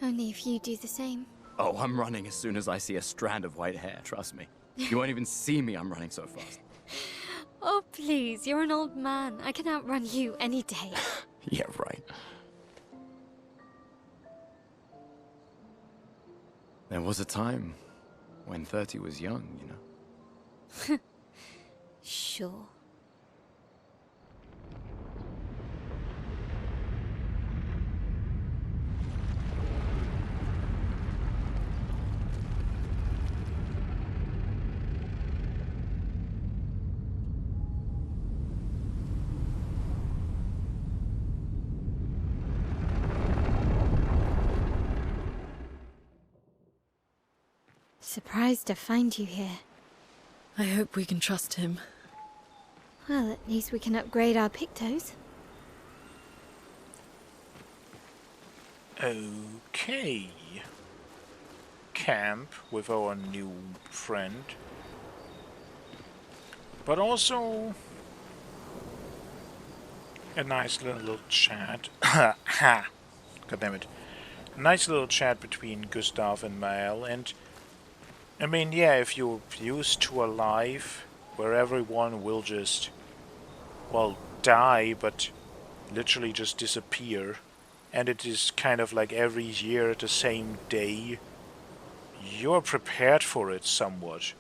Only if you do the same. Oh, I'm running as soon as I see a strand of white hair, trust me. You won't even see me, I'm running so fast. Oh, please, you're an old man. I can outrun you any day. Yeah, right. There was a time when 30 was young, you know? Sure. Surprised to find you here. I hope we can trust him. Well, at least we can upgrade our Pictos. Okay. Camp with our new friend. But also a nice little chat. Ha! God damn it. A nice little chat between Gustav and Mael, and I mean, yeah, if you're used to a life where everyone will just, well, die, but literally just disappear, and it is kind of like every year at the same day, you're prepared for it somewhat.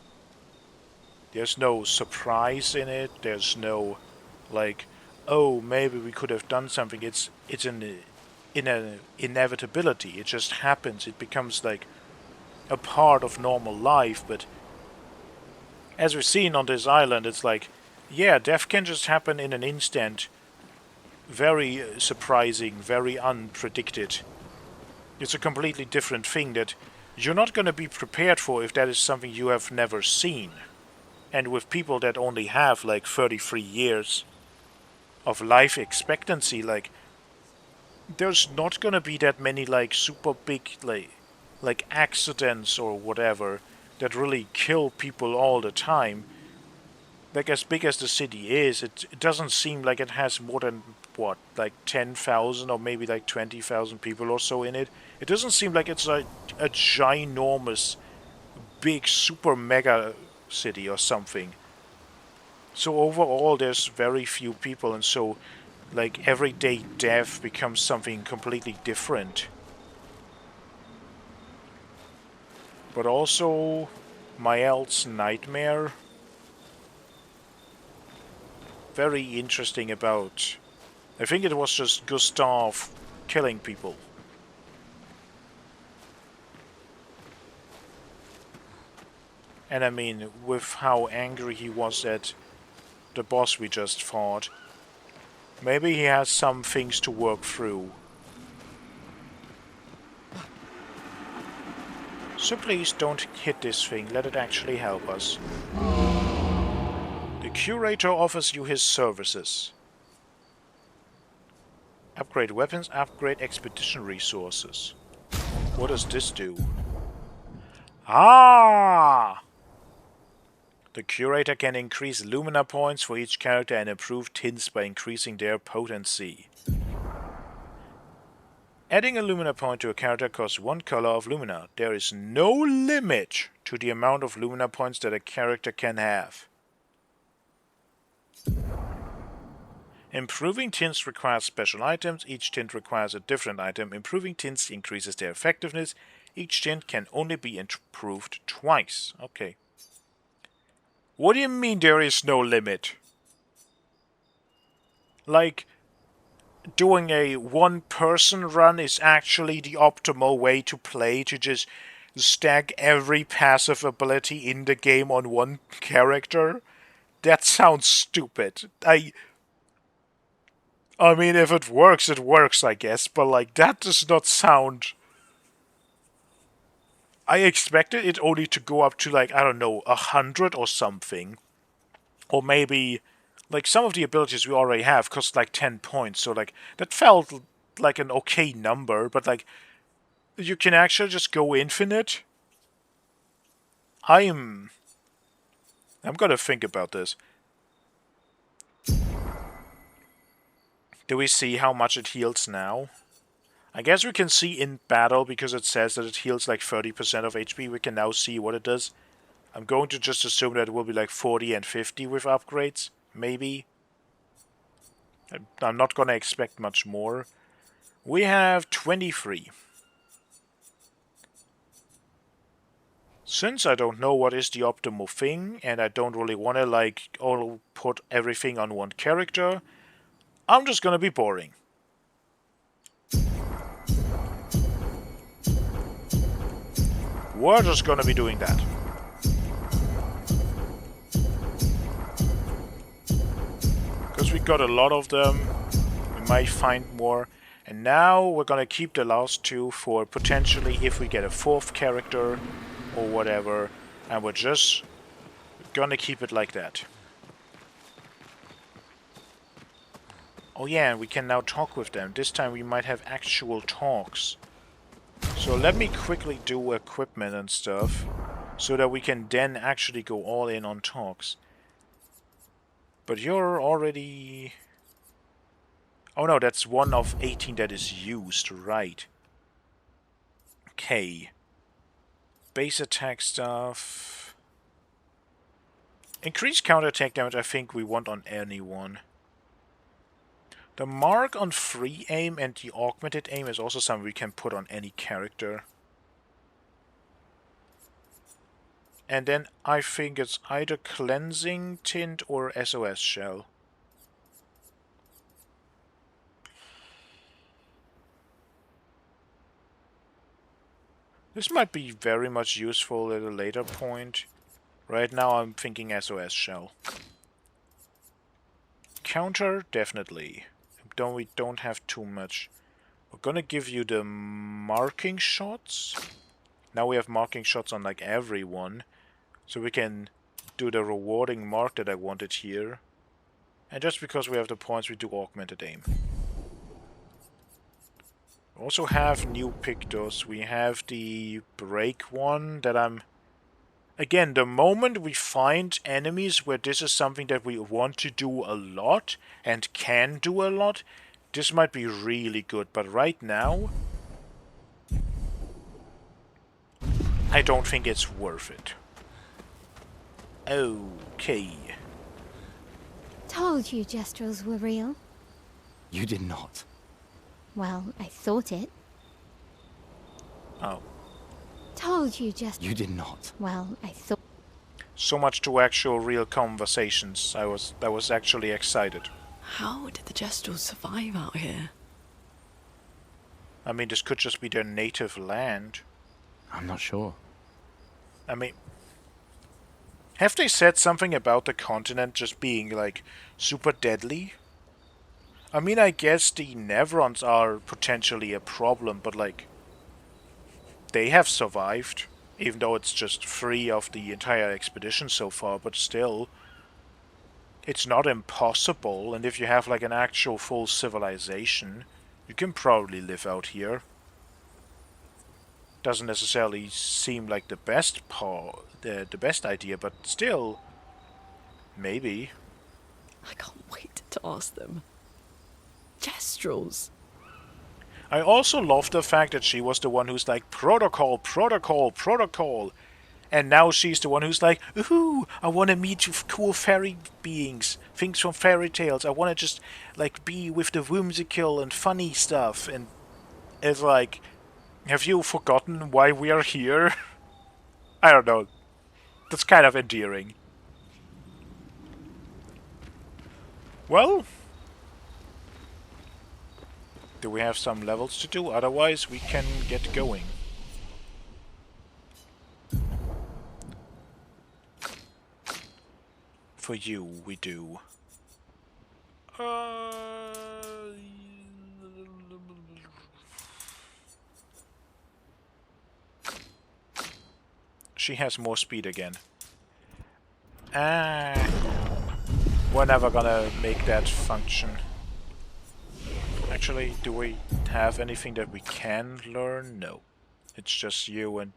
There's no surprise in it, there's no, like, oh, maybe we could have done something. It's an inevitability. It just happens. It becomes like a part of normal life, but as we've seen on this island, it's like, yeah, death can just happen in an instant. Very surprising, very unpredicted. It's a completely different thing that you're not going to be prepared for if that is something you have never seen. And with people that only have like 33 years of life expectancy, like, there's not going to be that many like super big like accidents or whatever that really kill people all the time. Like, as big as the city is, it doesn't seem like it has more than, what, like 10,000 or maybe like 20,000 people or so in it. It doesn't seem like it's a ginormous, big, super mega city or something. So overall, there's very few people, and so, like, everyday death becomes something completely different. But also, Mael's nightmare. Very interesting about... I think it was just Gustav killing people. And I mean, with how angry he was at the boss we just fought, Maybe he has some things to work through. So please don't hit this thing, let it actually help us. The curator offers you his services. Upgrade weapons, upgrade expedition resources. What does this do? Ah! The curator can increase lumina points for each character and improve tints by increasing their potency. Adding a lumina point to a character costs 1 color of lumina. There is no limit to the amount of lumina points that a character can have. Improving tints requires special items. Each tint requires a different item. Improving tints increases their effectiveness. Each tint can only be improved twice. Okay. What do you mean there is no limit? Like, doing a one-person run is actually the optimal way to play, to just stack every passive ability in the game on one character? That sounds stupid. I mean, if it works, I guess, but like, that does not sound... I expected it only to go up to, like, I don't know, 100 or something. Or maybe, like, some of the abilities we already have cost, like, 10 points, so, like, that felt like an okay number, but, like, you can actually just go infinite? I'm gonna think about this. Do we see how much it heals now? I guess we can see in battle, because it says that it heals like 30% of HP. We can now see what it does. I'm going to just assume that it will be like 40 and 50 with upgrades. Maybe. I'm not gonna expect much more. We have 23. Since I don't know what is the optimal thing, and I don't really want to like all put everything on one character, I'm just gonna be boring. We're just gonna be doing that. Because we got a lot of them, we might find more. And now we're gonna keep the last two for potentially if we get a fourth character or whatever. And we're just gonna keep it like that. Oh yeah, and we can now talk with them. This time we might have actual talks. So let me quickly do equipment and stuff, so that we can then actually go all in on talks. But you're already... Oh no, that's 1 of 18 that is used, right. Okay. Base attack stuff. Increased counterattack damage I think we want on anyone. The mark on free aim and the augmented aim is also something we can put on any character. And then I think it's either cleansing tint or SOS shell. This might be very much useful at a later point. Right now I'm thinking SOS shell. Counter, definitely. We don't have too much. We're gonna give you the marking shots. Now we have marking shots on like everyone. So we can do the rewarding mark that I wanted here. And just because we have the points, we do augmented aim. We also have new pictos. We have the break one that I'm... Again, the moment we find enemies where this is something that we want to do a lot and can do a lot, this might be really good. But right now, I don't think it's worth it. Okay. Told you gestrels were real. You did not. Well, I thought it. Oh. Told you gestrels. You did not. Well, I thought. So much to actual real conversations. I was actually excited. How did the Gestrels survive out here? I mean, this could just be their native land. I'm not sure. I mean, have they said something about the continent just being, like, super deadly? I mean, I guess the nevrons are potentially a problem, but like, they have survived, even though it's just 3 of the entire expedition so far, but still, it's not impossible, and if you have like an actual full civilization, you can probably live out here. Doesn't necessarily seem like the best the best idea, but still, maybe. I can't wait to ask them. Gestrels. I also love the fact that she was the one who's like, protocol, protocol, protocol. And now she's the one who's like, ooh, I want to meet cool fairy beings, things from fairy tales. I want to just, like, be with the whimsical and funny stuff. And it's like, have you forgotten why we are here? I don't know. That's kind of endearing. Well, do we have some levels to do? Otherwise, we can get going. For you, we do. She has more speed again. We're never gonna make that function. Actually, do we have anything that we can learn? No. It's just you and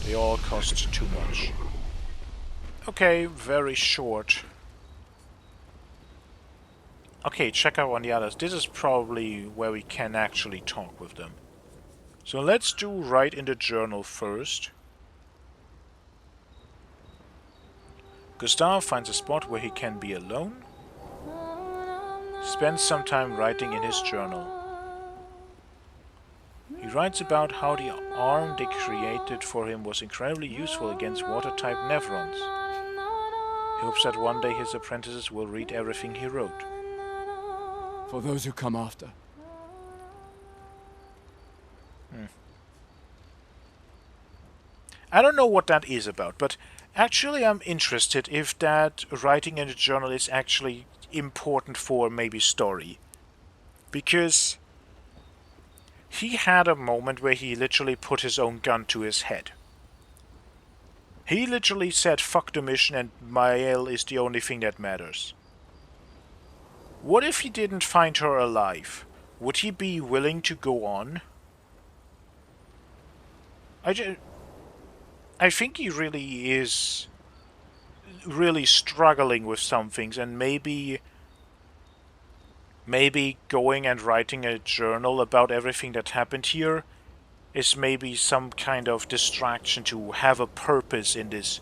they all cost too much. Okay, very short. Okay, check out on the others. This is probably where we can actually talk with them. So let's do write in the journal first. Gustav finds a spot where he can be alone. Spends some time writing in his journal. He writes about how the arm they created for him was incredibly useful against water-type nevrons. He hopes that one day his apprentices will read everything he wrote. For those who come after. I don't know what that is about, but actually I'm interested if that writing in a journal is actually important for maybe story. Because he had a moment where he literally put his own gun to his head. He literally said, fuck the mission and Mael is the only thing that matters. What if he didn't find her alive? Would he be willing to go on? I think he really is really struggling with some things, and maybe going and writing a journal about everything that happened here is maybe some kind of distraction to have a purpose in this,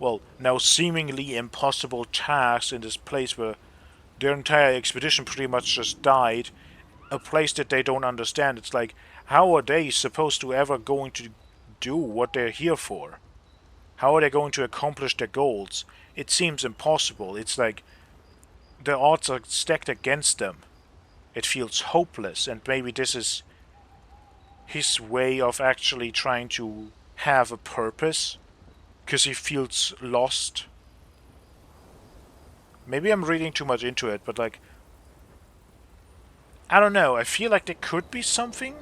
well, now seemingly impossible task in this place where their entire expedition pretty much just died, a place that they don't understand. It's like, how are they supposed to ever going to do what they're here for? How are they going to accomplish their goals? It seems impossible. It's like the odds are stacked against them. It feels hopeless, and maybe this is his way of actually trying to have a purpose, because he feels lost. Maybe I'm reading too much into it, but like, I don't know, I feel like there could be something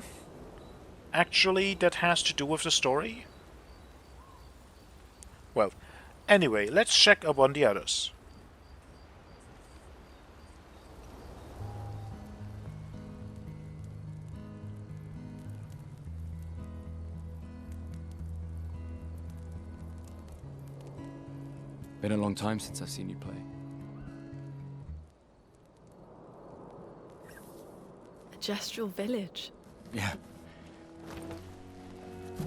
actually that has to do with the story. Well, anyway, let's check up on the others. Been a long time since I've seen you play. A Gestral village. Yeah.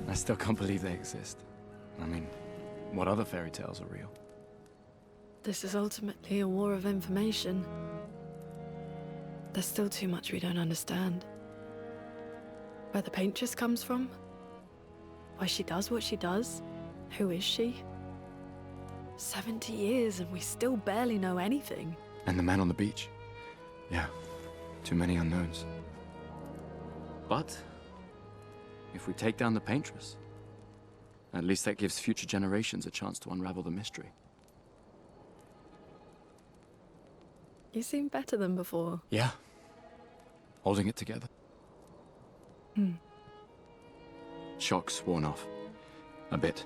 I still can't believe they exist. I mean, what other fairy tales are real? This is ultimately a war of information. There's still too much we don't understand. Where the Paintress comes from? Why she does what she does? Who is she? 70 years and we still barely know anything. And the man on the beach. Yeah, too many unknowns. But if we take down the Paintress, at least that gives future generations a chance to unravel the mystery. You seem better than before. Yeah. Holding it together. Shock's worn off. A bit.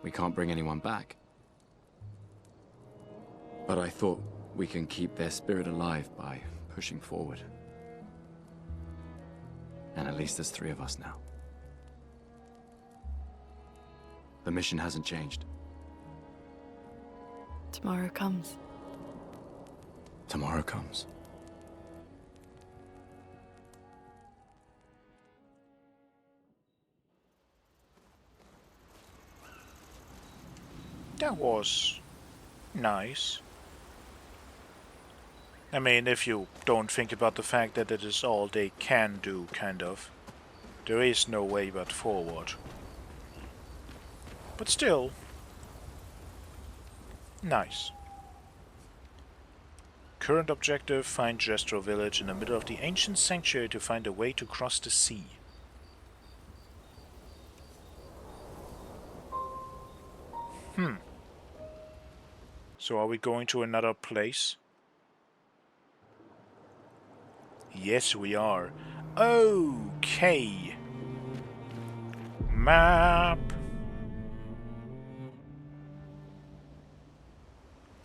We can't bring anyone back. But I thought we can keep their spirit alive by pushing forward. And at least there's 3 of us now. The mission hasn't changed. Tomorrow comes. Tomorrow comes. That was nice. I mean, if you don't think about the fact that it is all they can do, kind of. There is no way but forward. But still, nice. Current objective, find Jestro village in the middle of the ancient sanctuary to find a way to cross the sea. So are we going to another place? Yes, we are. Okay. Map.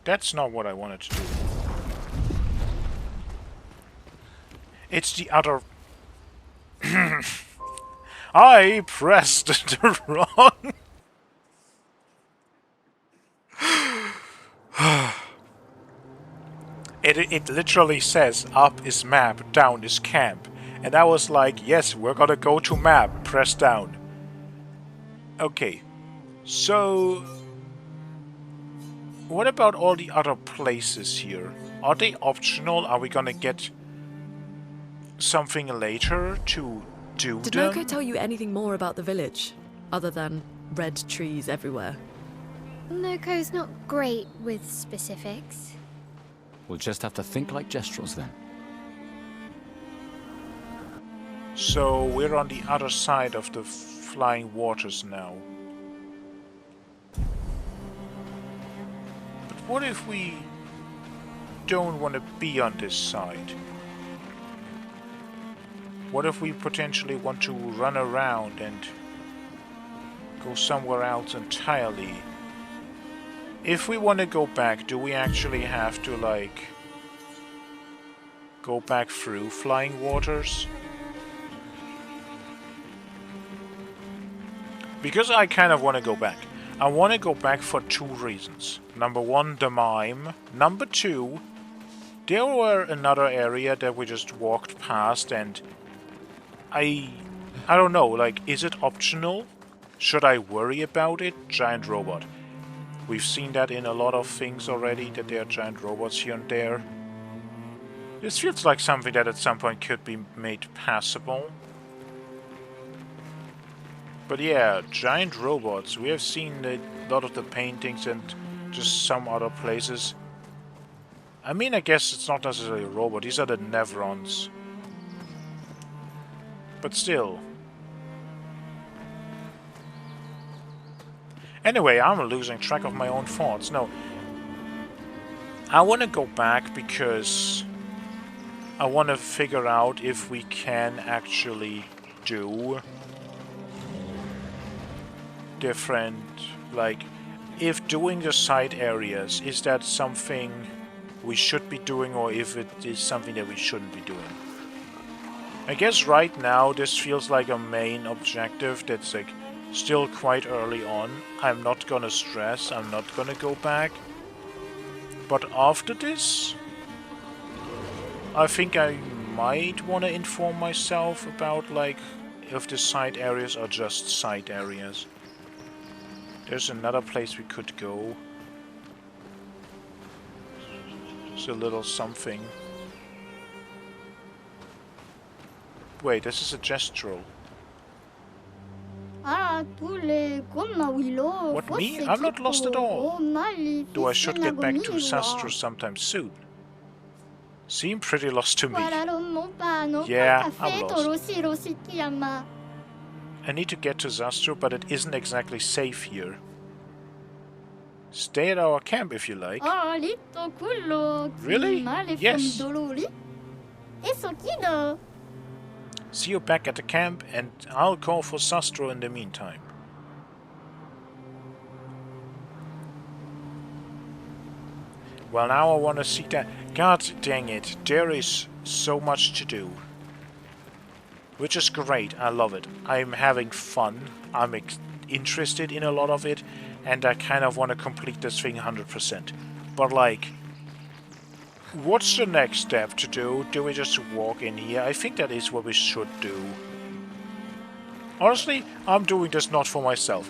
That's not what I wanted to do. It's the other... I pressed the wrong... It literally says up is map, down is camp. And I was like, yes, we're gonna go to map, press down. Okay, so... what about all the other places here? Are they optional? Are we gonna get something later to do Did them? Noko tell you anything more about the village, other than red trees everywhere? Noko's not great with specifics. We'll just have to think like Gestrels then. So we're on the other side of the flying waters now. But what if we don't want to be on this side? What if we potentially want to run around and go somewhere else entirely? If we want to go back, do we actually have to, like, go back through flying waters? Because I kind of want to go back. I want to go back for 2 reasons. Number 1, the mime. Number 2, there were another area that we just walked past and I don't know, like, is it optional? Should I worry about it? Giant robot. We've seen that in a lot of things already, that there are giant robots here and there. This feels like something that at some point could be made passable. But yeah, giant robots. We have seen a lot of the paintings and just some other places. I mean, I guess it's not necessarily a robot. These are the nevrons. But still. Anyway, I'm losing track of my own thoughts. No. I want to go back because I want to figure out if we can actually do different, like, if doing the side areas, is that something we should be doing or if it is something that we shouldn't be doing. I guess right now this feels like a main objective that's like still quite early on. I'm not gonna stress, I'm not gonna go back. But after this, I think I might want to inform myself about, like, if the side areas are just side areas. There's another place we could go. Just a little something. Wait, this is a gestural. What, me? I'm not lost at all. Though I should get back to Sastro sometime soon. Seem pretty lost to me. Yeah, I'm lost. I need to get to Zastro, but it isn't exactly safe here. Stay at our camp if you like. Lito quello Really? male Yes. dolori. Eso chiedo. See you back at the camp, and I'll call for Sastro in the meantime. Well, now I want to see that. God dang it, there is so much to do. Which is great, I love it. I'm having fun, I'm interested in a lot of it, and I kind of want to complete this thing 100%. But like, what's the next step to do? Do we just walk in here? I think that is what we should do. Honestly, I'm doing this not for myself.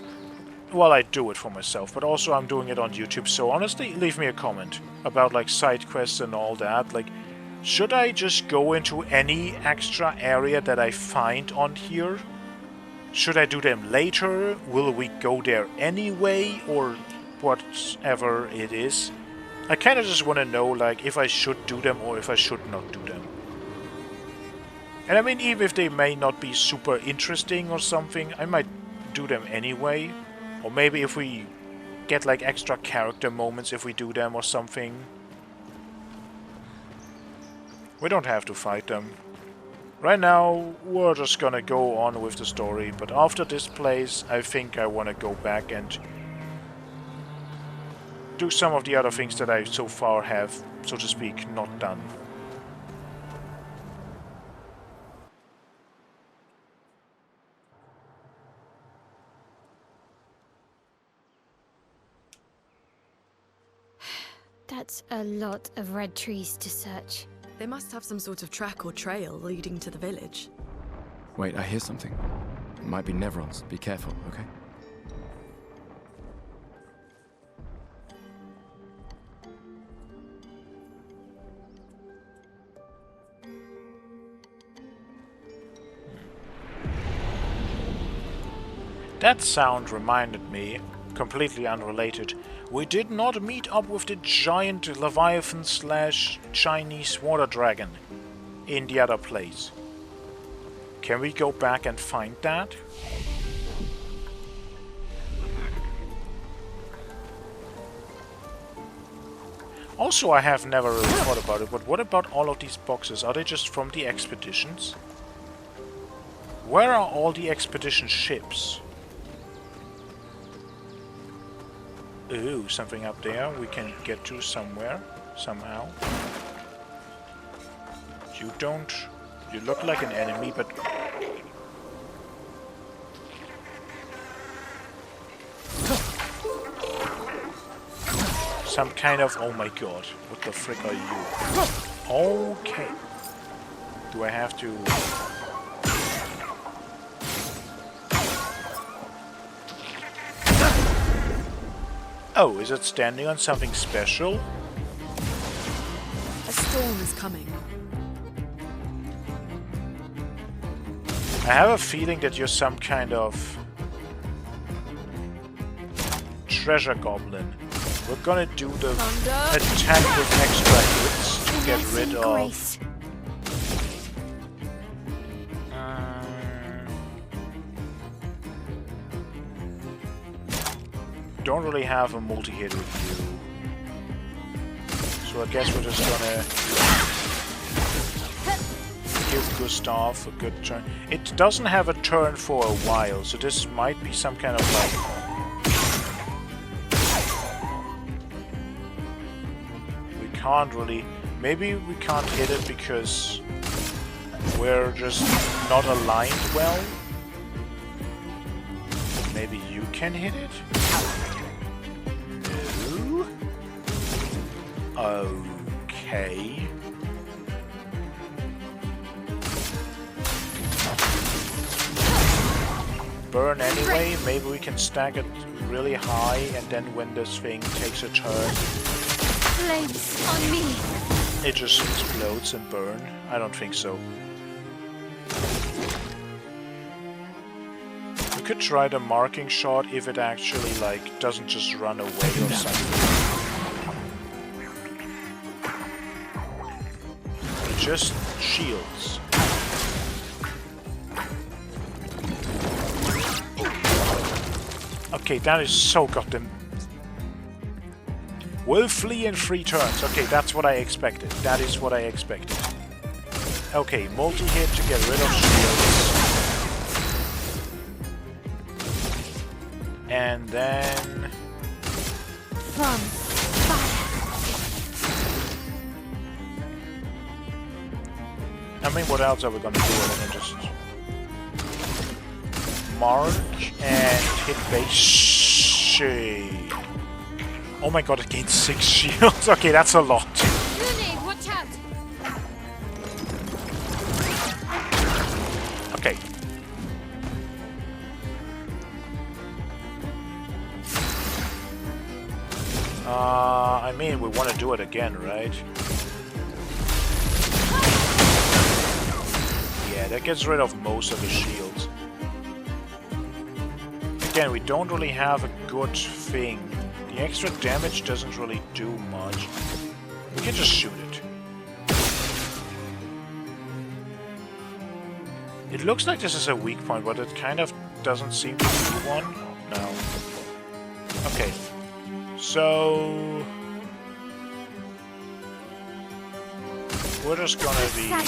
Well, I do it for myself, but also I'm doing it on YouTube, so honestly, leave me a comment about like side quests and all that. Like, should I just go into any extra area that I find on here? Should I do them later? Will we go there anyway? Or whatever it is? I kind of just want to know like if I should do them or if I should not do them. And I mean, even if they may not be super interesting or something, I might do them anyway. Or maybe if we get like extra character moments if we do them or something. We don't have to fight them. Right now, we're just gonna go on with the story, but after this place, I think I wanna go back and do some of the other things that I so far have, so to speak, not done. That's a lot of red trees to search. They must have some sort of track or trail leading to the village. Wait, I hear something. It might be nevrons. Be careful, okay? That sound reminded me, completely unrelated, we did not meet up with the giant Leviathan / Chinese water dragon in the other place. Can we go back and find that? Also, I have never really thought about it, but what about all of these boxes? Are they just from the expeditions? Where are all the expedition ships? Ooh, something up there we can get to somewhere, somehow. You look like an enemy, but... Some kind of... Oh my god, what the frick are you? Okay. Do I have to... Oh, is it standing on something special? A storm is coming. I have a feeling that you're some kind of treasure goblin. We're gonna do the attack with extra hits to get rid of... Grace. Don't really have a multi-hit with you. So I guess we're just gonna give Gustav a good turn. It doesn't have a turn for a while, so this might be some kind of like... We can't really... Maybe we can't hit it because we're just not aligned well. Maybe you can hit it? No? Okay. Burn anyway, maybe we can stack it really high and then when this thing takes a turn... Flames on me! It just explodes and burn? I don't think so. We could try the marking shot if it actually, like, doesn't just run away or something. It just shields. Okay, that is so goddamn... Will flee in 3 turns. Okay, that's what I expected. That is what I expected. Okay, multi-hit to get rid of shields. And then... From fire. I mean, what else are we gonna do other than just... march and hit base shade. Oh my god, it gains 6 shields. Okay, that's a lot. Grenade, watch out! Okay. I mean, we want to do it again, right? Yeah, that gets rid of most of the shields. Again, we don't really have a good thing. The extra damage doesn't really do much. We can just shoot it. It looks like this is a weak point, but it kind of doesn't seem to be one. No. Okay. So... we're just gonna be doing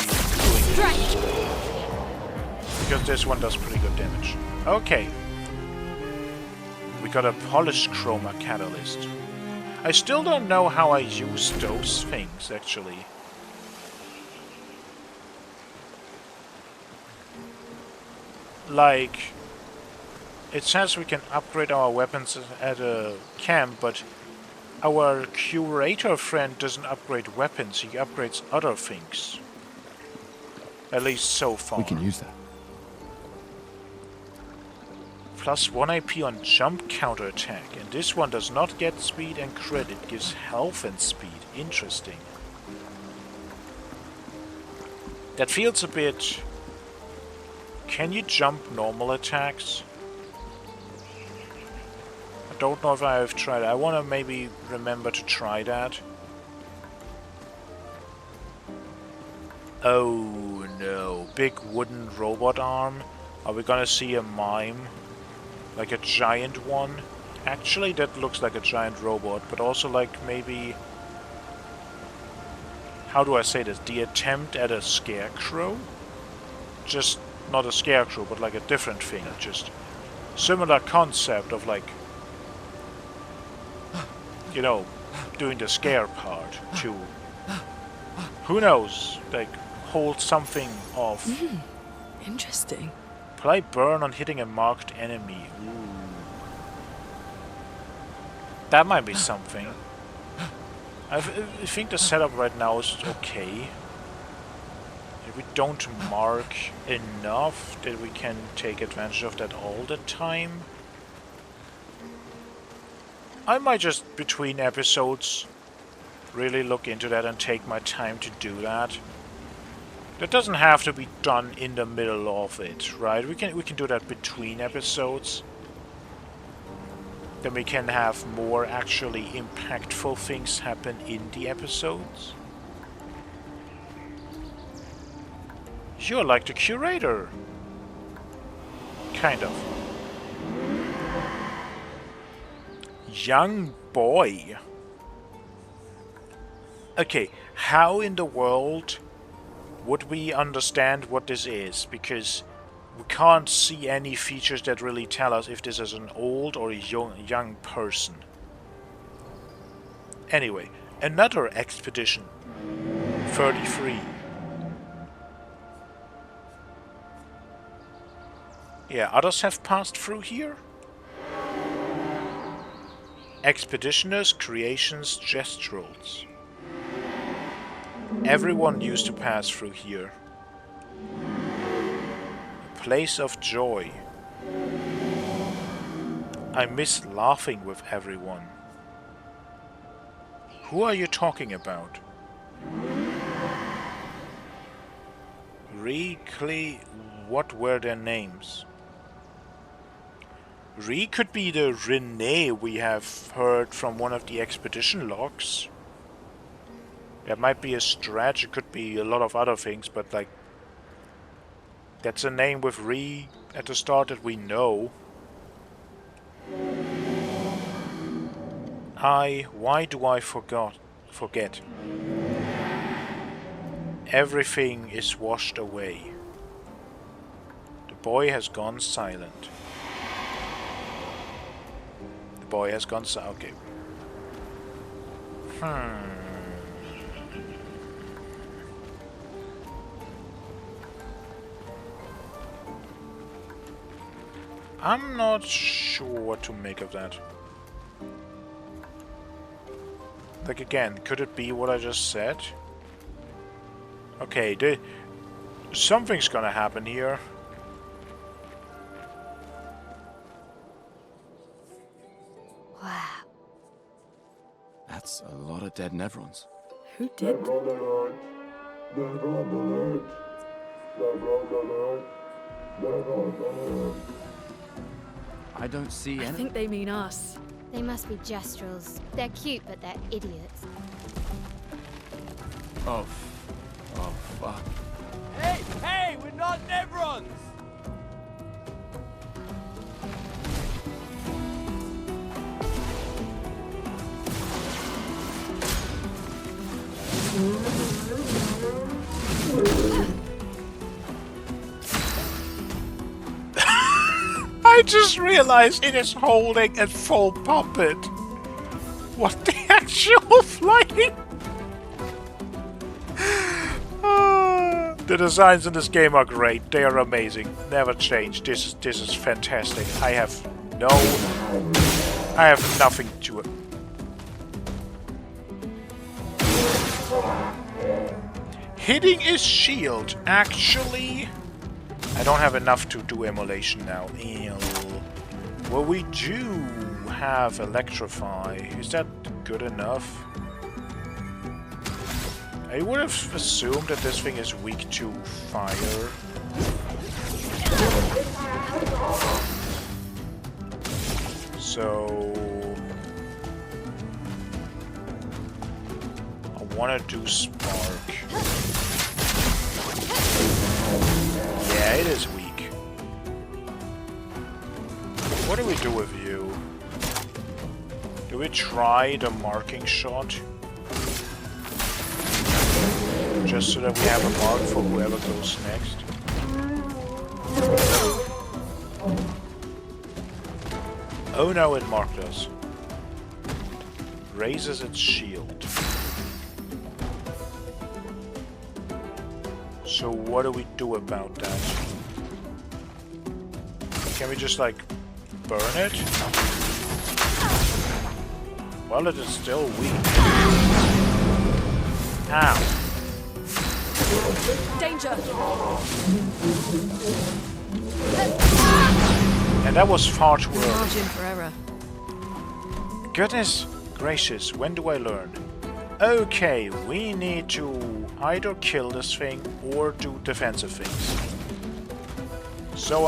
this. Because this one does pretty good damage. Okay. We got a polished chroma catalyst. I still don't know how I use those things, actually. Like, it says we can upgrade our weapons at a camp, but our curator friend doesn't upgrade weapons, he upgrades other things. At least so far. We can use that. Plus 1 AP on jump counterattack, and this one does not get speed and credit, gives health and speed. Interesting. That feels a bit... Can you jump normal attacks? I don't know if I've tried it. I want to maybe remember to try that. Oh no, big wooden robot arm. Are we gonna see a mime? Like a giant one? Actually, that looks like a giant robot, but also like maybe... How do I say this? The attempt at a scarecrow? Just not a scarecrow, but like a different thing. Just similar concept of like... You know, doing the scare part to... Who knows? Like, hold something off. Interesting. Apply burn on hitting a marked enemy. Ooh. That might be something. I think the setup right now is okay. If we don't mark enough that we can take advantage of that all the time. I might just, between episodes, really look into that and take my time to do that. That doesn't have to be done in the middle of it, right? We can do that between episodes. Then we can have more actually impactful things happen in the episodes. You're like the curator. Kind of. Young boy. Okay, how in the world would we understand what this is? Because we can't see any features that really tell us if this is an old or a young person. Anyway, another expedition. 33. Yeah, others have passed through here? Expeditioners, creations, gesturals. Everyone used to pass through here. A place of joy. I miss laughing with everyone. Who are you talking about? What were their names? Ree could be the Renee we have heard from one of the expedition logs. That might be a stretch, it could be a lot of other things, but like... That's a name with Ree at the start that we know. Why do I forget? Everything is washed away. The boy has gone silent. The boy has gone silent. Okay. I'm not sure what to make of that. Like again, could it be what I just said? Okay, something's gonna happen here. Wow. That's a lot of dead nevrons. Who did? I don't see I any. think they mean us. They must be gestrels. They're cute, but they're idiots. Oh, oh fuck. Hey, we're not nevrons! I just realized it is holding a full puppet. What the actual flying? The designs in this game are great. They are amazing. Never change. This is fantastic. I have nothing to it. Hitting his shield. Actually, I don't have enough to do immolation now. Ew. Well, we do have electrify. Is that good enough? I would have assumed that this thing is weak to fire. So I want to do spark. Yeah, it is weak. What do we do with you? Do we try the marking shot? Just so that we have a mark for whoever goes next. Oh no, it marked us. Raises its shield. So what do we do about that? Can we just like burn it? Well, it is still weak. Ow. Danger! And that was far too early. Margin for error. Goodness gracious, when do I learn? Okay, we need to either kill this thing or do defensive things. So,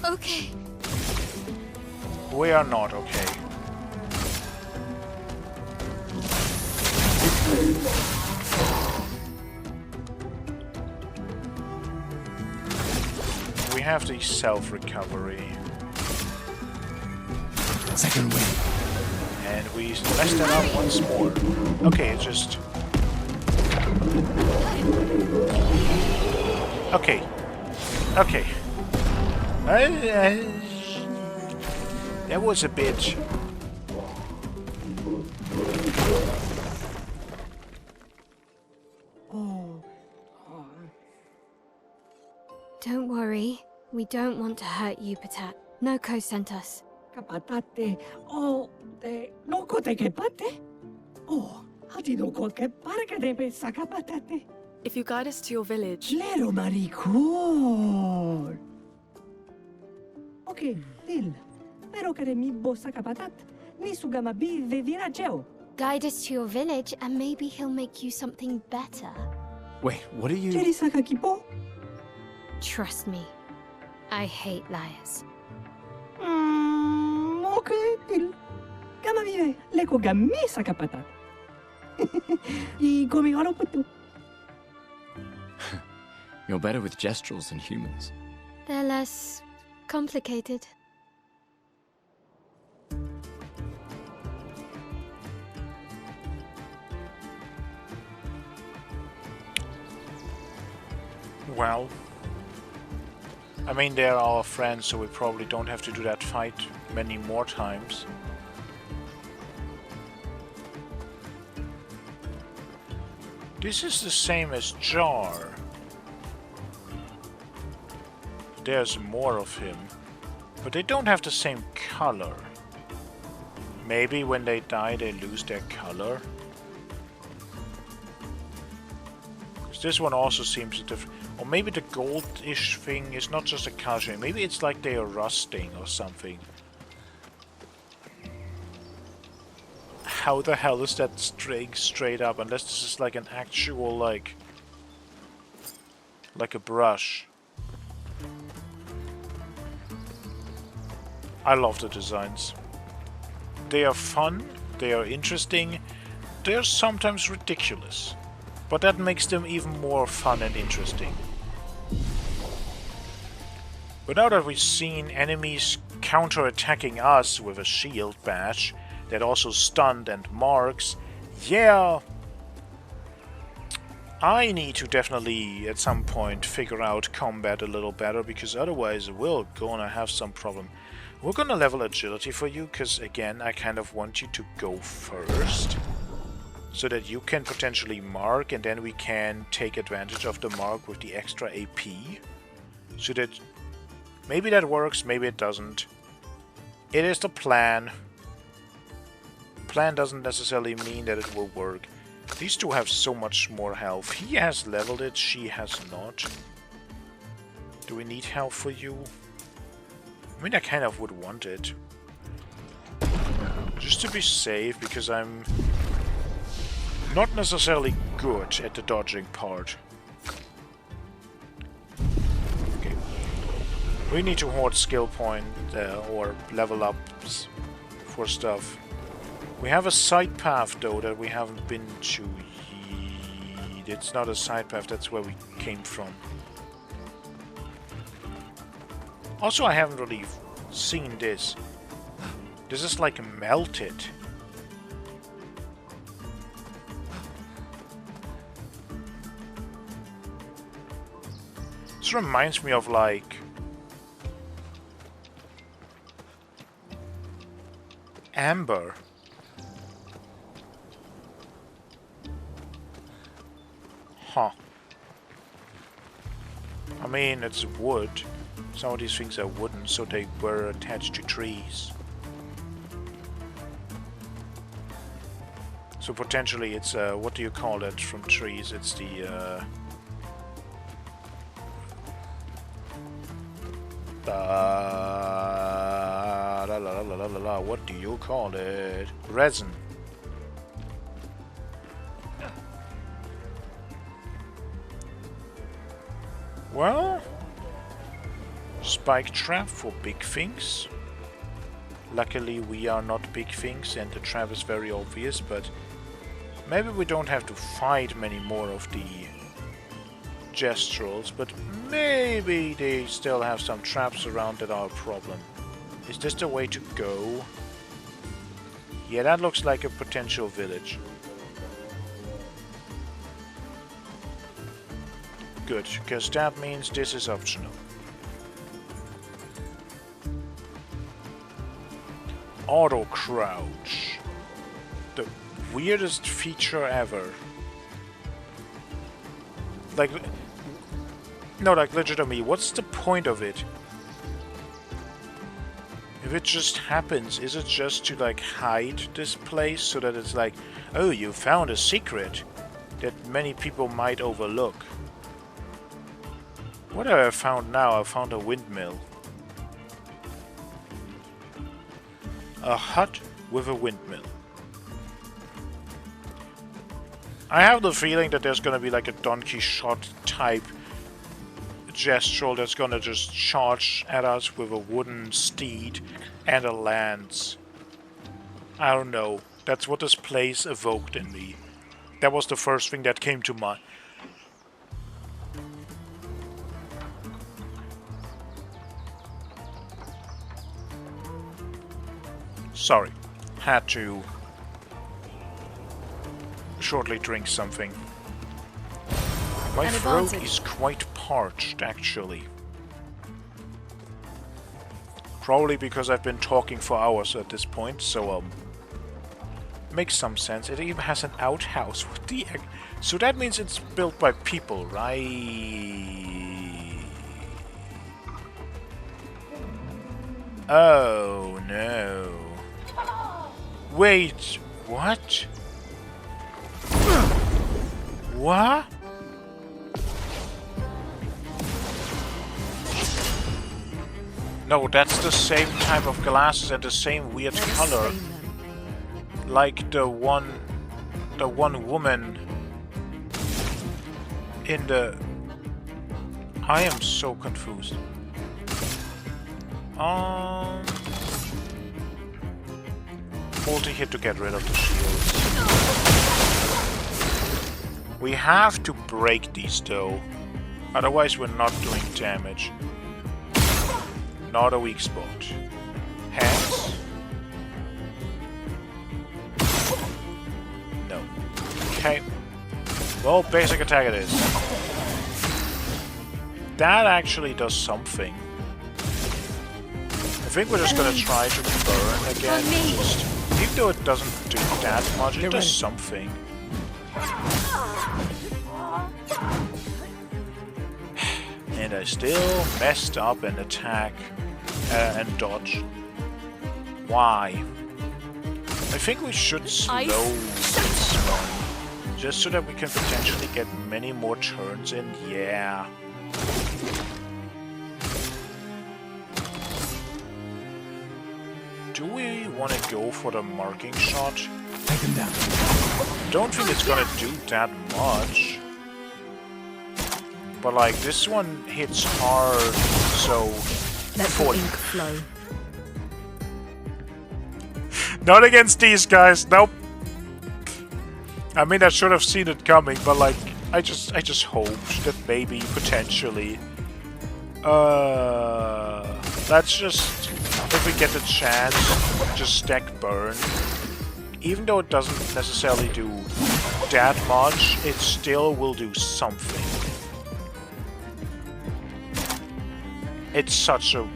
Okay. we are not okay. We have the self-recovery. Second win. And we messed it up once more. Okay, it's just... Okay. Okay. That was a bit... Don't worry. We don't want to hurt you, Patat. Noko sent us. Kapatate, oh, de noko te kepate? Oh, hati noko ke parka de pe sakapatate. If you guide us to your village, Lero maricor. Okay, dil. Pero kare mi bo sakapatat. Ni sugama bi de virageo. Guide us to your village and maybe he'll make you something better. Wait, what are you... Cheri sakakipo? Trust me. I hate liars. Okay, dil. Gama vive, leko gami sakapatat. I gomi haro putu. You're better with gestrels than humans. They're less complicated. Well, I mean, they're our friends, so we probably don't have to do that fight many more times. This is the same as Jar. There's more of him, but they don't have the same color. Maybe when they die they lose their color. This one also seems different. Or maybe the goldish thing is not just a color change. Maybe it's like they are rusting or something. How the hell is that straight up? Unless this is like an actual, like a brush. I love the designs. They are fun, they are interesting, they are sometimes ridiculous. But that makes them even more fun and interesting. But now that we've seen enemies counter-attacking us with a shield badge that also stunned and marks, yeah, I need to definitely at some point figure out combat a little better, because otherwise we're gonna have some problem. We're gonna level agility for you, because again, I kind of want you to go first, so that you can potentially mark, and then we can take advantage of the mark with the extra AP. So that maybe that works, maybe it doesn't. It is the plan. Plan doesn't necessarily mean that it will work. These two have so much more health. He has leveled it, she has not. Do we need health for you? I mean, I kind of would want it. Just to be safe, because I'm not necessarily good at the dodging part. Okay. We need to hoard skill point or level ups for stuff. We have a side path though that we haven't been to. It's not a side path, that's where we came from. Also, I haven't really seen this. This is like melted. This reminds me of like amber. Huh. I mean, it's wood. Some of these things are wooden, so they were attached to trees. So potentially it's, what do you call it from trees? It's the, what do you call it? Resin. Well, spike trap for big things. Luckily we are not big things and the trap is very obvious, but maybe we don't have to fight many more of the gestrels, but maybe they still have some traps around that are a problem. Is this the way to go? Yeah, that looks like a potential village. Good, because that means this is optional. Auto crouch. The weirdest feature ever. Like, no, like legitimately, what's the point of it? If it just happens, is it just to like hide this place so that it's like, oh, you found a secret that many people might overlook? What have I found now? I found a windmill. A hut with a windmill. I have the feeling that there's gonna be like a Don Quixote type gestural that's gonna just charge at us with a wooden steed and a lance. I don't know. That's what this place evoked in me. That was the first thing that came to mind. Sorry, had to shortly drink something. My throat is quite parched, actually. Probably because I've been talking for hours at this point, so makes some sense. It even has an outhouse. What the heck? So that means it's built by people, right? Oh no. Wait, what? What? No, that's the same type of glasses and the same weird color. Like the one woman in the... I am so confused. Multi-hit to get rid of the shields. We have to break these though, otherwise we're not doing damage. Not a weak spot. Hands? No. Okay. Well, basic attack it is. That actually does something. I think we're just gonna try to burn again. Just, even though it doesn't do that much, it does something. And I still messed up an attack and dodge. Why? I think we should slow this one. Just so that we can potentially get many more turns in. Yeah. Do we want to go for the marking shot? Take him down. Don't think it's gonna do that much. But like, this one hits hard, so... Let the ink flow. Not against these guys, nope. I mean, I should have seen it coming, but like, I just hoped that maybe, potentially... let's just, if we get the chance, just stack burn. Even though it doesn't necessarily do that much, it still will do something. It's such a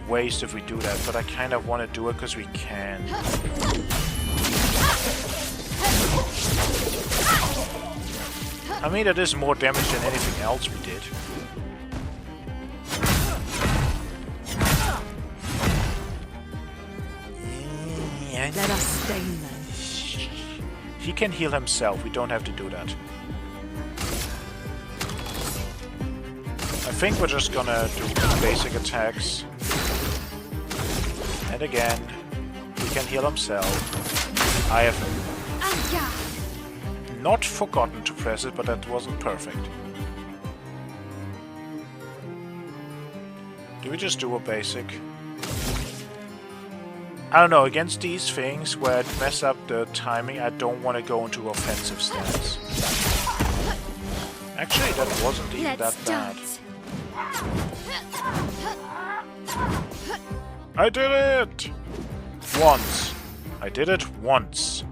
waste if we do that, but I kind of want to do it because we can. I mean, it is more damage than anything else we did. Let us stain them. He can heal himself, we don't have to do that. I think we're just gonna do basic attacks. And again, he can heal himself. I have not forgotten to press it, but that wasn't perfect. Do we just do a basic? I don't know, against these things where it mess up the timing, I don't want to go into offensive stance. Actually, that wasn't even that bad. I did it! Once. I did it once.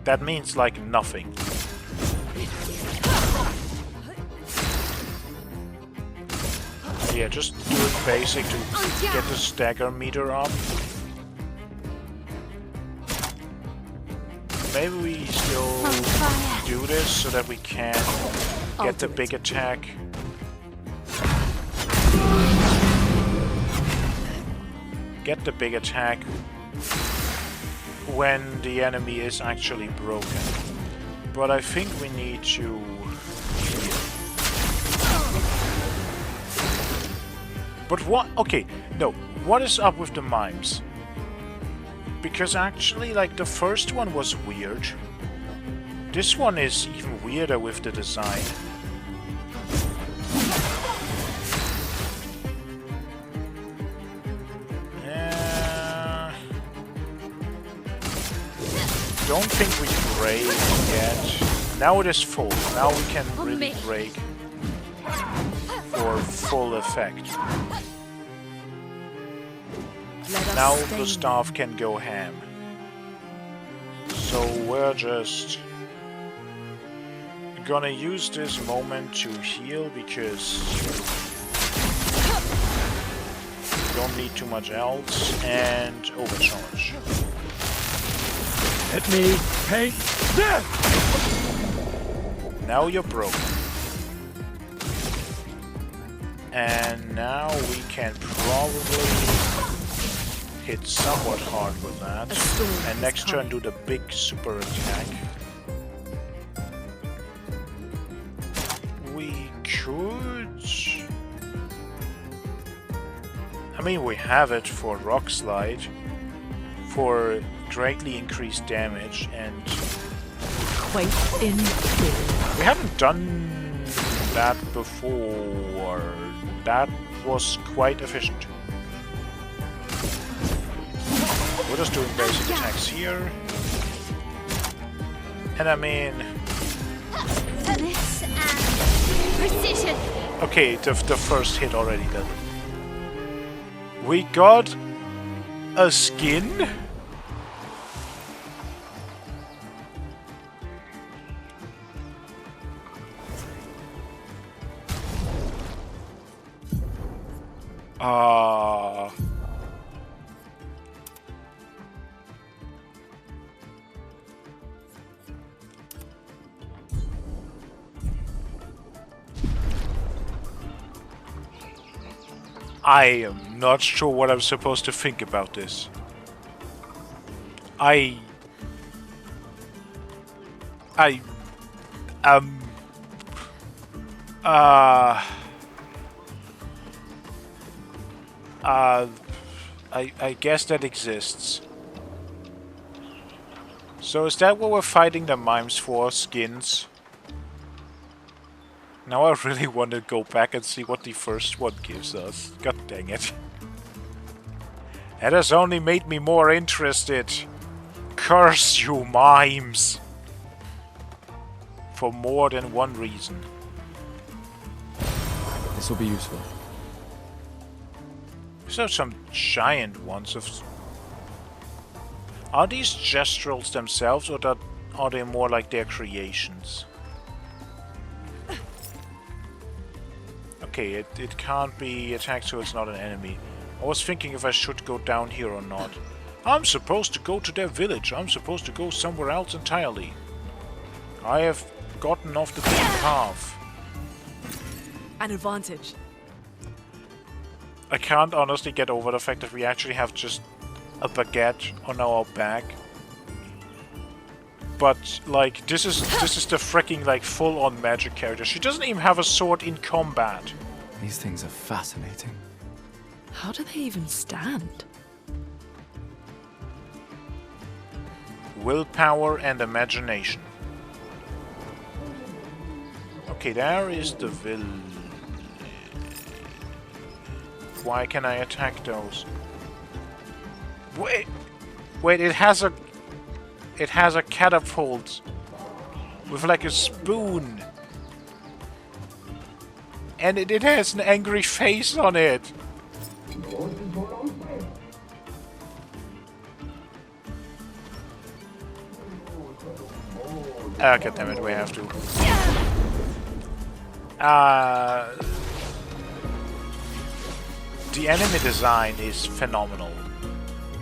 That means like nothing. Yeah, just do it basic to get the stagger meter up. Maybe we still do this so that we can get the big attack. Get the big attack when the enemy is actually broken. But I think we need to... But what? Okay, no. What is up with the mimes? Because actually, like, the first one was weird. This one is even weirder with the design. Don't think we break yet. Now it is full. Now we can really break for full effect. Now the staff can go ham. So we're just gonna use this moment to heal because we don't need too much else, and overcharge. Let me paint this! Now you're broken. And now we can probably hit somewhat hard with that. And next turn do the big super attack. We could... I mean, we have it for Rock Slide, for greatly increased damage, and... Quite in fear. We haven't done that before. That was quite efficient. We're just doing basic attacks here. And I mean... Finesse and precision. Okay, the first hit already done. We got a skin? I am not sure what I'm supposed to think about this. I guess that exists. So is that what we're fighting the mimes for? Skins? Now I really want to go back and see what the first one gives us. God dang it. That has only made me more interested. Curse you, mimes! For more than one reason. This will be useful. These are some giant ones of... Are these gestrels themselves, or are they more like their creations? Okay, it can't be attacked, so it's not an enemy. I was thinking if I should go down here or not. I'm supposed to go to their village. I'm supposed to go somewhere else entirely. I have gotten off the beaten path. An advantage. I can't honestly get over the fact that we actually have just a baguette on our back. But like this is the freaking like full-on magic character. She doesn't even have a sword in combat. These things are fascinating. How do they even stand? Willpower and imagination. Okay, there is the village. Why can I attack those? Wait, it has a catapult with like a spoon, and it has an angry face on it. God damn it, we have to. The enemy design is phenomenal.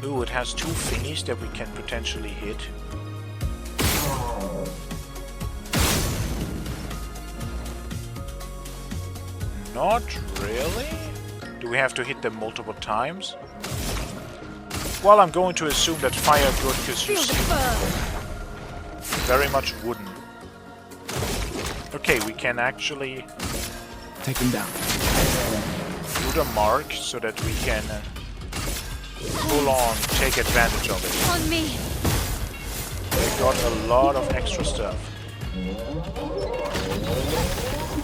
Ooh, it has two thingies that we can potentially hit. Not really? Do we have to hit them multiple times? Well, I'm going to assume that fire good because you seem very much wooden. Okay, we can actually Take them down. do the mark so that we can full on take advantage of it. On me. They got a lot of extra stuff.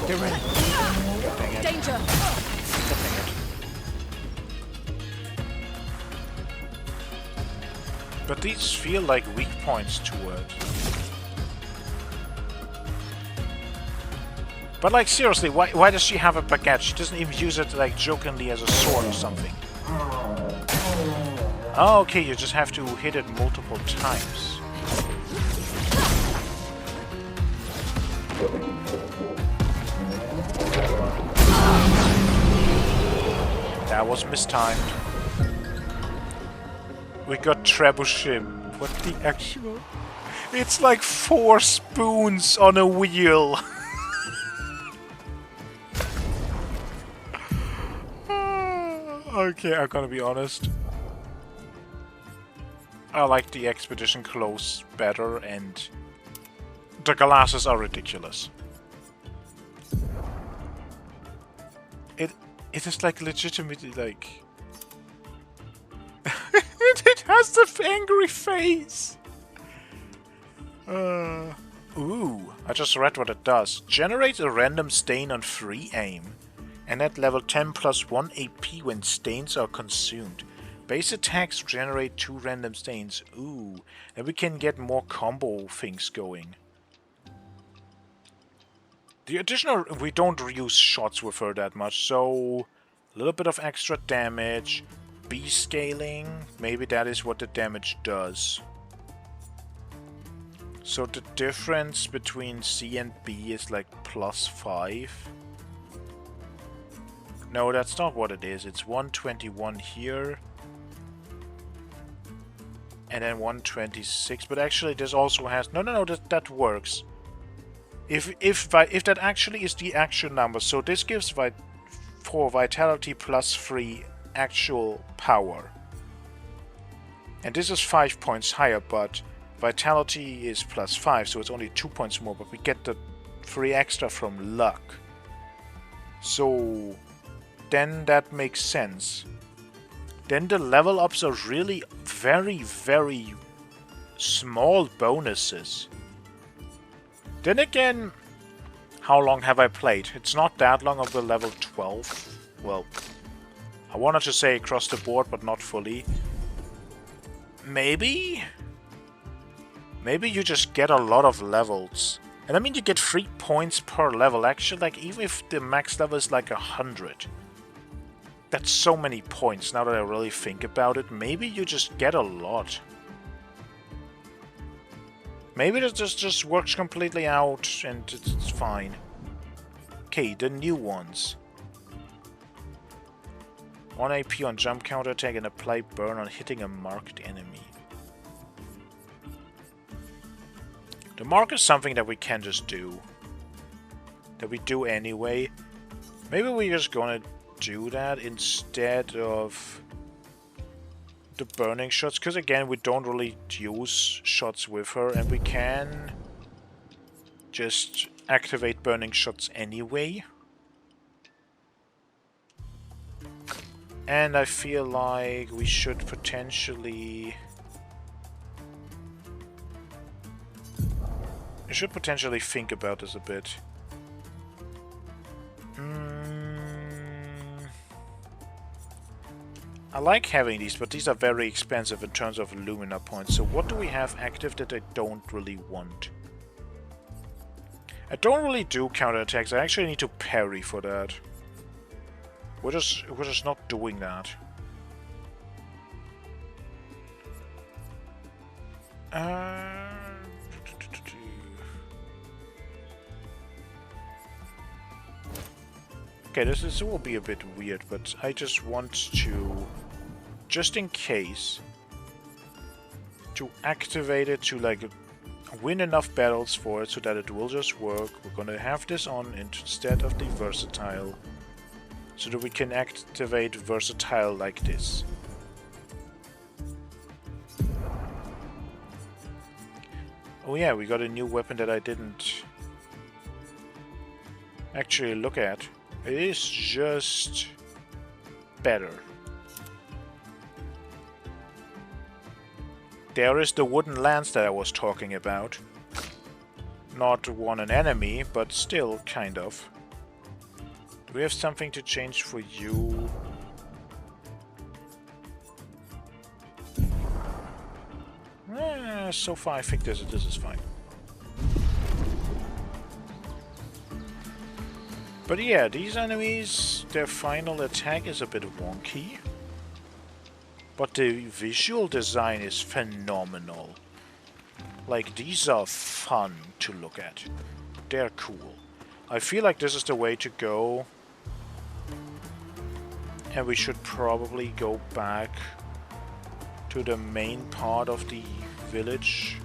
Get ready. Dang it. Danger! Dang it. But these feel like weak points to it. But like seriously, why does she have a baguette? She doesn't even use it like jokingly as a sword or something. Oh, okay, you just have to hit it multiple times. That was mistimed. We got trebuchet. What the actual? It's like 4 spoons on a wheel. Okay, I'm gonna be honest. I like the expedition clothes better, and the glasses are ridiculous. It is like legitimately like it has the angry face. Ooh, I just read what it does. Generate a random stain on free aim. And at level 10 plus 1 AP when stains are consumed. Base attacks generate 2 random stains. Ooh, and we can get more combo things going. The additional, we don't use shots with her that much, so a little bit of extra damage. B scaling, maybe that is what the damage does. So the difference between C and B is like +5. No, that's not what it is. It's 121 here. And then 126. But actually this also has... No, that works. If that actually is the actual number. So this gives for vitality +3 actual power. And this is 5 points higher, but vitality is +5, so it's only 2 points more, but we get the 3 extra from luck. So then that makes sense. Then the level ups are really very, very small bonuses. Then again, how long have I played? It's not that long of the level 12. Well, I wanted to say across the board, but not fully. Maybe you just get a lot of levels. And I mean, you get 3 points per level. Actually, like, even if the max level is like 100. That's so many points, now that I really think about it. Maybe you just get a lot. Maybe this just works completely out and it's fine. Okay, the new ones. 1 AP on jump counterattack and apply burn on hitting a marked enemy. The mark is something that we can just do. That we do anyway. Maybe we're just gonna do that instead of the burning shots, because again we don't really use shots with her, and we can just activate burning shots anyway. And I feel like we should potentially think about this a bit. I like having these, but these are very expensive in terms of Lumina points. So what do we have active that I don't really want? I don't really do counterattacks. I actually need to parry for that. We're just not doing that. Okay, this will be a bit weird, but I just want to, just in case, to activate it to like win enough battles for it so that it will just work. We're gonna have this on instead of the versatile, so that we can activate versatile like this. Oh yeah, we got a new weapon that I didn't actually look at. It is just better. There is the wooden lance that I was talking about. Not an enemy, but still, kind of. Do we have something to change for you? So far I think this is fine. But yeah, these enemies, their final attack is a bit wonky. But the visual design is phenomenal. Like, these are fun to look at. They're cool. I feel like this is the way to go. And we should probably go back to the main part of the village.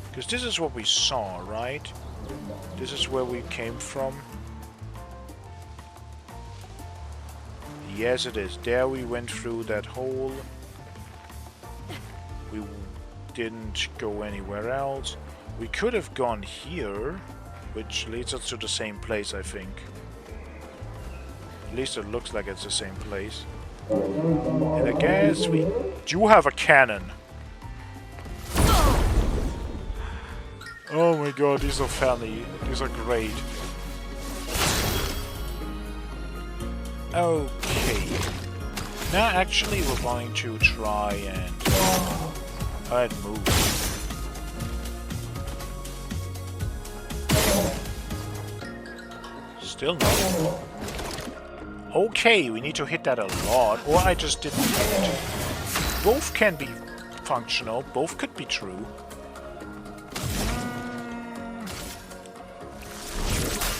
Because this is what we saw, right? This is where we came from. Yes, it is. There we went through that hole. We didn't go anywhere else. We could have gone here, which leads us to the same place, I think. At least it looks like it's the same place. And I guess we do have a cannon. Oh my god, these are funny. These are great. Okay. Now actually we're going to try and move. Still not. Okay, we need to hit that a lot, or I just didn't hit it. Both can be functional, both could be true.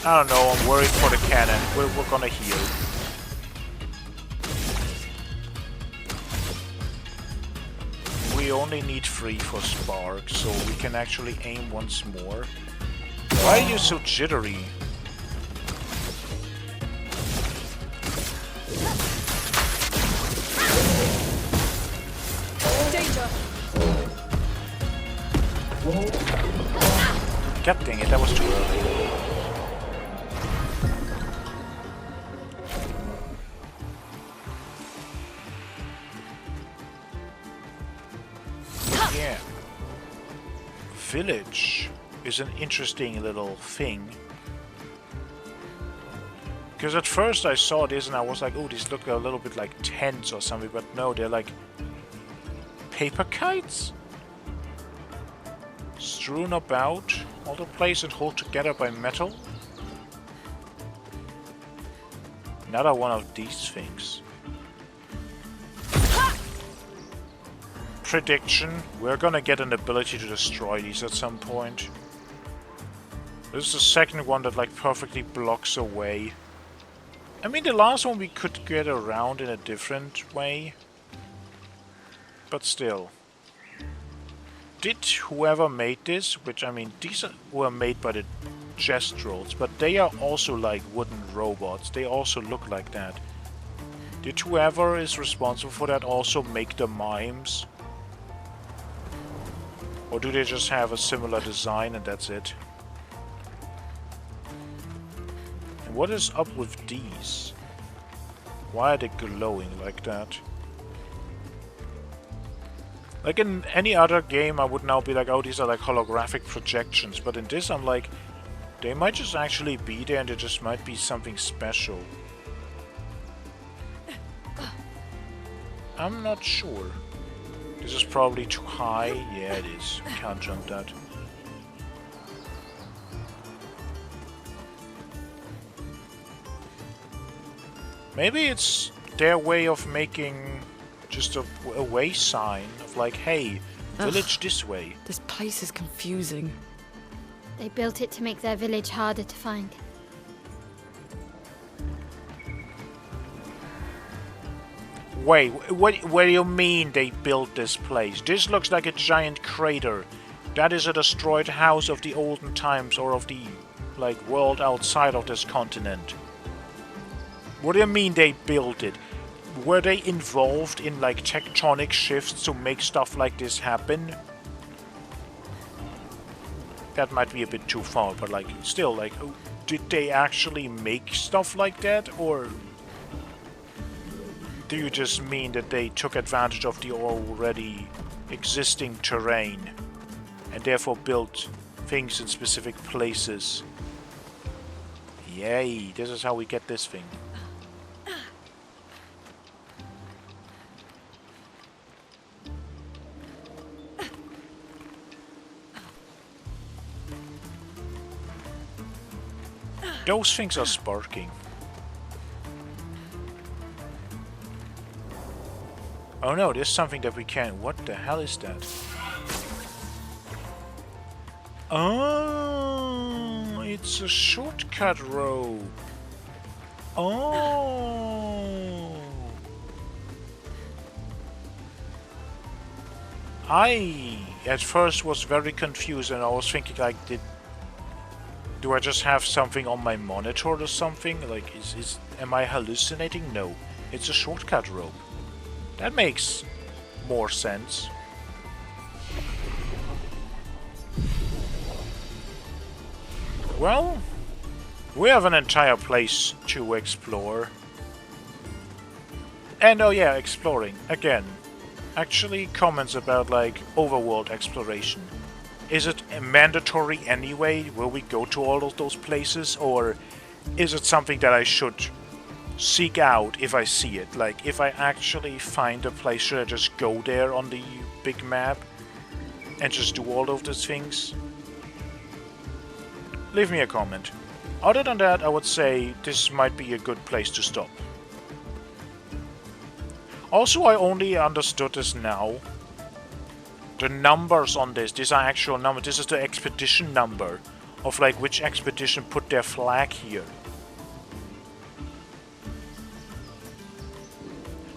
I don't know, I'm worried for the cannon. We're gonna heal. We only need 3 for sparks, so we can actually aim once more. Why are you so jittery? God dang it, that was too early. Yeah. Village is an interesting little thing. Because at first I saw this and I was like, oh, these look a little bit like tents or something, but no, they're like paper kites? Strewn about all the place and hold together by metal. Another one of these things. Prediction, we're gonna get an ability to destroy these at some point. This is the second one that like perfectly blocks a way. I mean, the last one we could get around in a different way. But still. Did whoever made this, which I mean, these were made by the Gestrels, but they are also like wooden robots. They also look like that. Did whoever is responsible for that also make the mimes? Or do they just have a similar design and that's it? And what is up with these? Why are they glowing like that? Like in any other game, I would now be like, oh, these are like holographic projections. But in this, I'm like, they might just actually be there and there just might be something special. I'm not sure. This is probably too high. Yeah, it is. Can't jump that. Maybe it's their way of making just a way sign of like, hey, village this way. This place is confusing. They built it to make their village harder to find. Wait, what do you mean they built this place? This looks like a giant crater. That is a destroyed house of the olden times or of the, like, world outside of this continent. What do you mean they built it? Were they involved in, like, tectonic shifts to make stuff like this happen? That might be a bit too far, but, like, still, like, did they actually make stuff like that, or do you just mean that they took advantage of the already existing terrain and therefore built things in specific places? Yay, this is how we get this thing. Those things are sparking. Oh no, there's something that we can... What the hell is that? Oh, it's a shortcut rope. Oh. I at first was very confused and I was thinking like, do I just have something on my monitor or something? Like, am I hallucinating? No, it's a shortcut rope. That makes more sense. Well, we have an entire place to explore. And oh yeah, exploring. Again, actually comments about like overworld exploration. Is it mandatory anyway? Will we go to all of those places? Or is it something that I should seek out if I see it? Like, if I actually find a place, should I just go there on the big map and just do all of those things? Leave me a comment. Other than that, I would say this might be a good place to stop. Also, I only understood this now. The numbers on this, these are actual numbers. This is the expedition number of like which expedition put their flag here.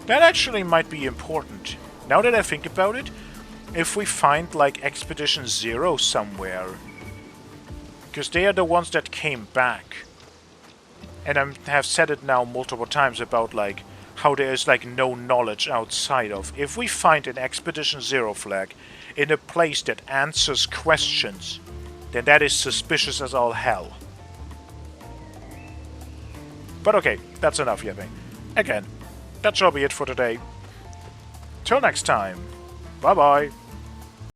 That actually might be important. Now that I think about it, if we find like Expedition 0 somewhere, because they are the ones that came back. And I have said it now multiple times about like how there is like no knowledge outside of. If we find an Expedition 0 flag in a place that answers questions, then that is suspicious as all hell. But okay, that's enough yapping. Again, that shall be it for today. Till next time, bye bye.